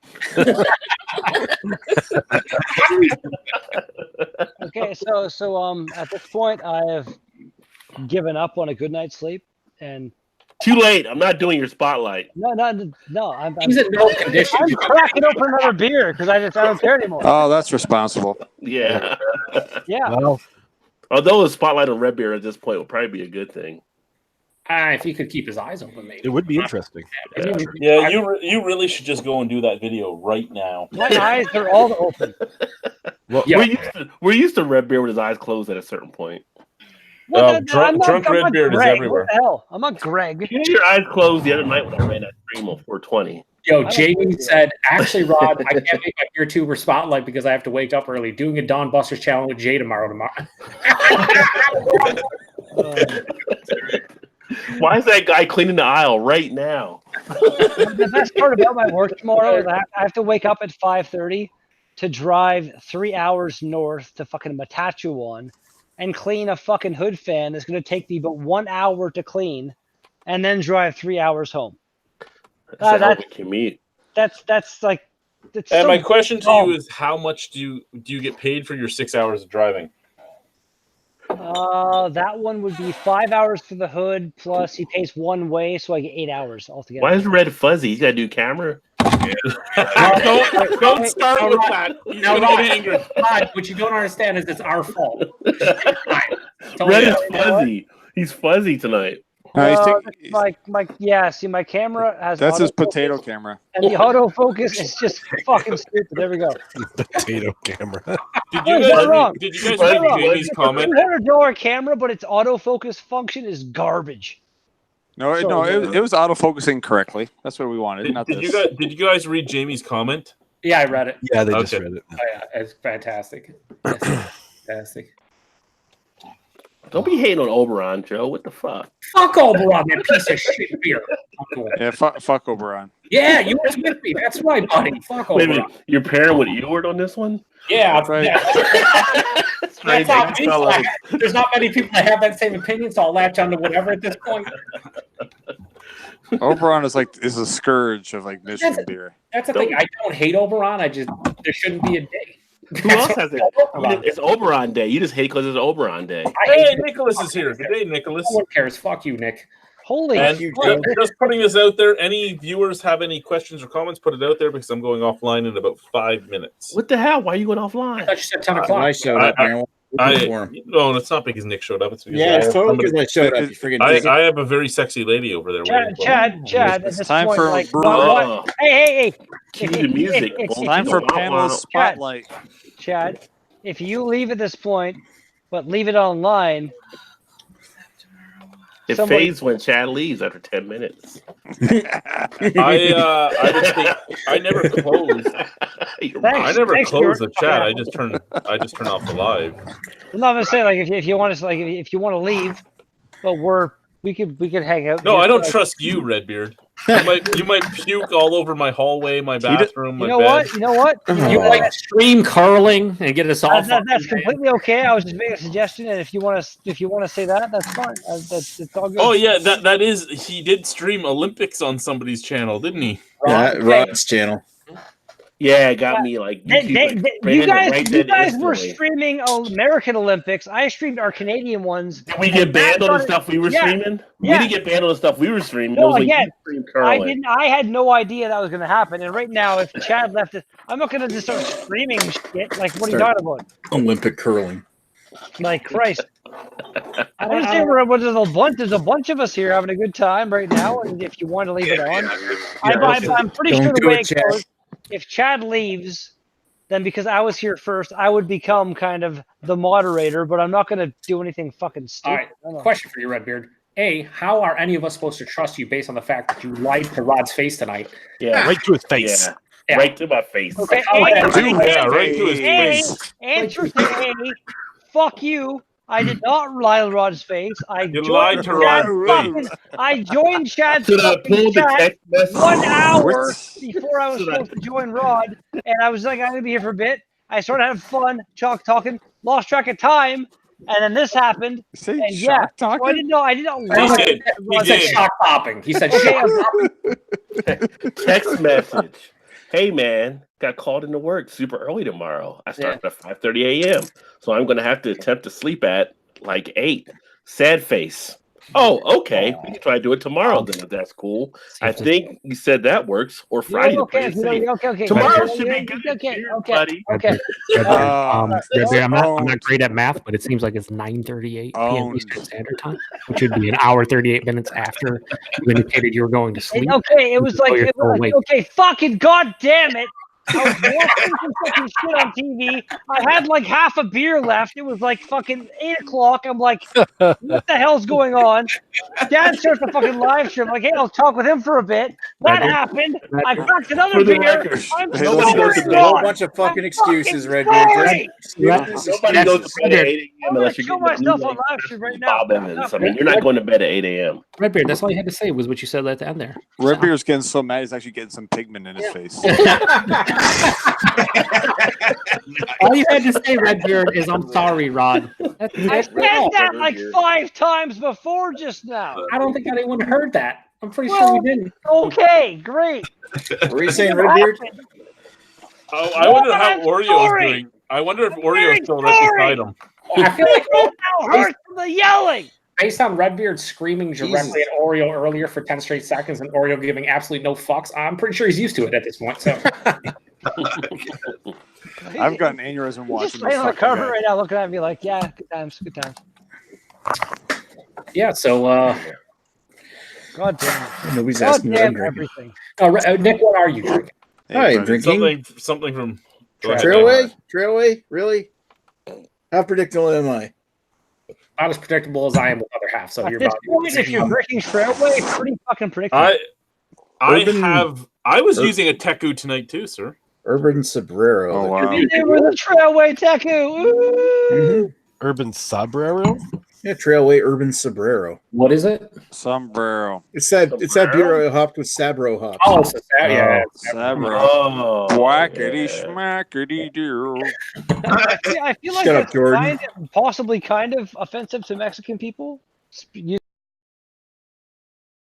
Okay, so at this point, I have given up on a good night's sleep, and Too late. I'm not doing your spotlight. no, I'm He's in no condition. I'm cracking open another beer because I don't care anymore. Oh, that's responsible. Yeah. Yeah, Well, Although a spotlight on Red Beard at this point would probably be a good thing. If he could keep his eyes open, maybe. it would be interesting. Yeah, you really should just go and do that video right now. my eyes are all open. Well, Yeah. We're used to Red Beard with his eyes closed at a certain point. Drunk Red Beard is Greg. everywhere. What the hell? I'm not Greg. You had your eyes closed the other night when I ran that stream on 420. Yo, Jamie said, actually, Rod, I can't make my year 2 spotlight because I have to wake up early. Doing a Dawn Busters challenge with Jay tomorrow. Why is that guy cleaning the aisle right now? The best part about my work tomorrow is I have to wake up at 5:30 to drive 3 hours north to fucking Matachuan and clean a fucking hood fan that's going to take me but 1 hour to clean, and then drive 3 hours home. That's a hell of a commute. That's like. It's And so my question to dumb. you is, how much do you get paid for your 6 hours of driving? That one would be 5 hours for the hood, plus he pays one way, so I get 8 hours altogether. Why is Red fuzzy? He's got to do camera. Don't start with that. He's No, gonna Rod, get angry. Rod, what you don't understand is it's our fault. Red is fuzzy. He's fuzzy tonight. My camera has. That's his autofocus, potato camera. And the autofocus is just fucking stupid. There we go. Potato camera. Did Wait, you what's wrong? guys read What's wrong? Jamie's comment? $200 camera, but its autofocus function is garbage. No, it was autofocusing correctly. That's what we wanted. Not Did this. you guys read Jamie's comment? Yeah, I read it. Yeah, they just Okay. read it. Oh, yeah, it's fantastic. It's fantastic. Don't be hating on Oberon, Joe. What the fuck? Fuck Oberon, that piece of shit beer. Yeah, fuck Oberon. Yeah, you was with me. That's right, buddy. Fuck Wait a Oberon. minute. You're pairing with Ewart on this one? Yeah, That's right. That's not me, so there's not many people that have that same opinion, so I'll latch on to whatever at this point. Oberon is a scourge of like Michigan beer. That's the thing. I don't hate Oberon. There shouldn't be a day. Who else has it? It's Oberon Day. You just hate because it's Oberon Day. Hey, Nicholas is here. Good day, Nicholas. No one cares. Fuck you, Nick. Holy And shit. just putting this out there, any viewers have any questions or comments, put it out there because I'm going offline in about 5 minutes. What the hell? Why are you going I offline? thought you said 10 o'clock. I showed up, man. No, it's not because Nick showed up. It's because Yeah, it's totally because I showed up. You freaking I have a very sexy lady over there. waiting for me. Chad, at It's this time point, for like, brew- Oh, hey. cue the music. It's Time for panel Wow. spotlight. Chad, if you leave at this point, but leave it online, It somebody- fades when Chad leaves after 10 minutes. I would think I never close. I never Thanks, close Stuart. the chat. I just turn off the live. I'm not gonna say like if you want to if you want to leave, but we could hang out. No, I don't Like, trust you, Redbeard. You might puke all over my hallway, my bathroom, my You know bed. what? You know what? You like stream curling and get us all. That's completely okay. I was just making a suggestion, and if you want to say that, that's fine. It's all good. Oh yeah, that is. He did stream Olympics on somebody's channel, didn't he? Yeah, Rod's channel. Yeah, it got me like. You guys were streaming American Olympics. I streamed our Canadian ones. Did we get banned on the stuff we were streaming? Yeah. We didn't get banned on the stuff we were streaming. No, It was like again, you streamed curling. I didn't. I had no idea that was going to happen. And right now, if Chad left it, I'm not going to just start screaming shit. Like, what are you talking about? Olympic curling. Like, Christ. I understand there's a bunch of us here having a good time right now. And if you want to leave it on, I'm pretty Don't sure the do way it, it Chad. goes, if Chad leaves, then because I was here first, I would become kind of the moderator, but I'm not going to do anything fucking All stupid. right. Question for you, Redbeard. A, how are any of us supposed to trust you based on the fact that you lied to Rod's face tonight? Yeah, Right to his face. yeah. Yeah. Right to my face. Okay, Yeah, right to his face. Answer to A, fuck you. I did not lie on Rod's face. I You joined lied to Chad's Rod's fucking- face. I joined Chad's Should I fucking pull the chat text message? 1 hour What? before I was Should I- supposed to join Rod, and I was like, I'm gonna be here for a bit. I started having fun, talking, lost track of time, and then this happened. Say And shock yeah, so I talking? didn't know. I didn't know. He Rod- did. He He said did. shock popping. He said Okay, shock I'm- Text message. Hey man, got called into work super early tomorrow. I start at 5:30 a.m. So I'm gonna have to attempt to sleep at like 8. Sad face. Oh, okay. We can try to do it tomorrow then if that's cool. I think you said that works. Or Friday to play it safe. Okay. Tomorrow Okay, should be okay, good. okay, Cheers, okay, buddy. okay. Red I'm Beard, not great at math, but it seems like it's 9:38 p.m. Owned. Eastern Standard Time, which would be an hour 38 minutes after you indicated you were going to sleep. Okay, it was like, you're still awake. okay, fucking goddamn it. I was watching some fucking shit on TV. I had like half a beer left. It was like fucking 8 o'clock. I'm like, what the hell's going on? Dad starts the fucking live stream. I'm like, hey, I'll talk with him for a bit. That happened. I cracked another For the beer. record, I'm hey, Nobody listen, goes sorry, to bed. A whole Rod. bunch of fucking I'm excuses, fucking Redbeard. sorry. Nobody goes to bed at 8 a.m. I'm gonna unless you're kill getting myself the on live stream right now. Bob Evans. I mean, you're not going to bed at 8 a.m. Redbeard, that's all you had to say was what you said at the end there. Red Beard's getting so mad he's actually getting some pigment in his face. All you had to say, Redbeard, is I'm sorry, Rod. I said that like 5 times before just now. I don't think anyone heard that. I'm pretty sure we didn't. Okay, great. What were you saying, Redbeard? Oh, I wonder how I'm Oreo's sorry. doing. I wonder if very Oreo's still right sorry. beside him. I feel like Now hurts from the yelling. based on Redbeard screaming directly at Oreo earlier for 10 straight seconds and Oreo giving absolutely no fucks, I'm pretty sure he's used to it at this point. So I've got an aneurysm He's just watching laying this on the fucking carpet guy. right now, looking at me like, yeah, good times, good times. yeah, so God damn it. Nobody's God asking what I'm damn drinking. everything. Nick, what are you drinking? Hey, Hi, buddy. drinking. Something from go ahead, Trailway? Trailway? Really? How predictable am I? Not as predictable as I am with other half. So At you're this about point, if you're drinking Trailway, it's pretty fucking predictable. I was using a Teku tonight too, sir. Urban Sbrero. Oh, wow. You did with a Trailway Teku. Ooh. Urban Sombrero? Yeah, Trailway Urban Sbrero. what is it? Sombrero. It's that beer I hopped with Sabro hops. Oh, so yeah. Sabro. Oh, Whackity schmackity doo. I feel like Shut up, it's Jordan. possibly kind of offensive to Mexican people. You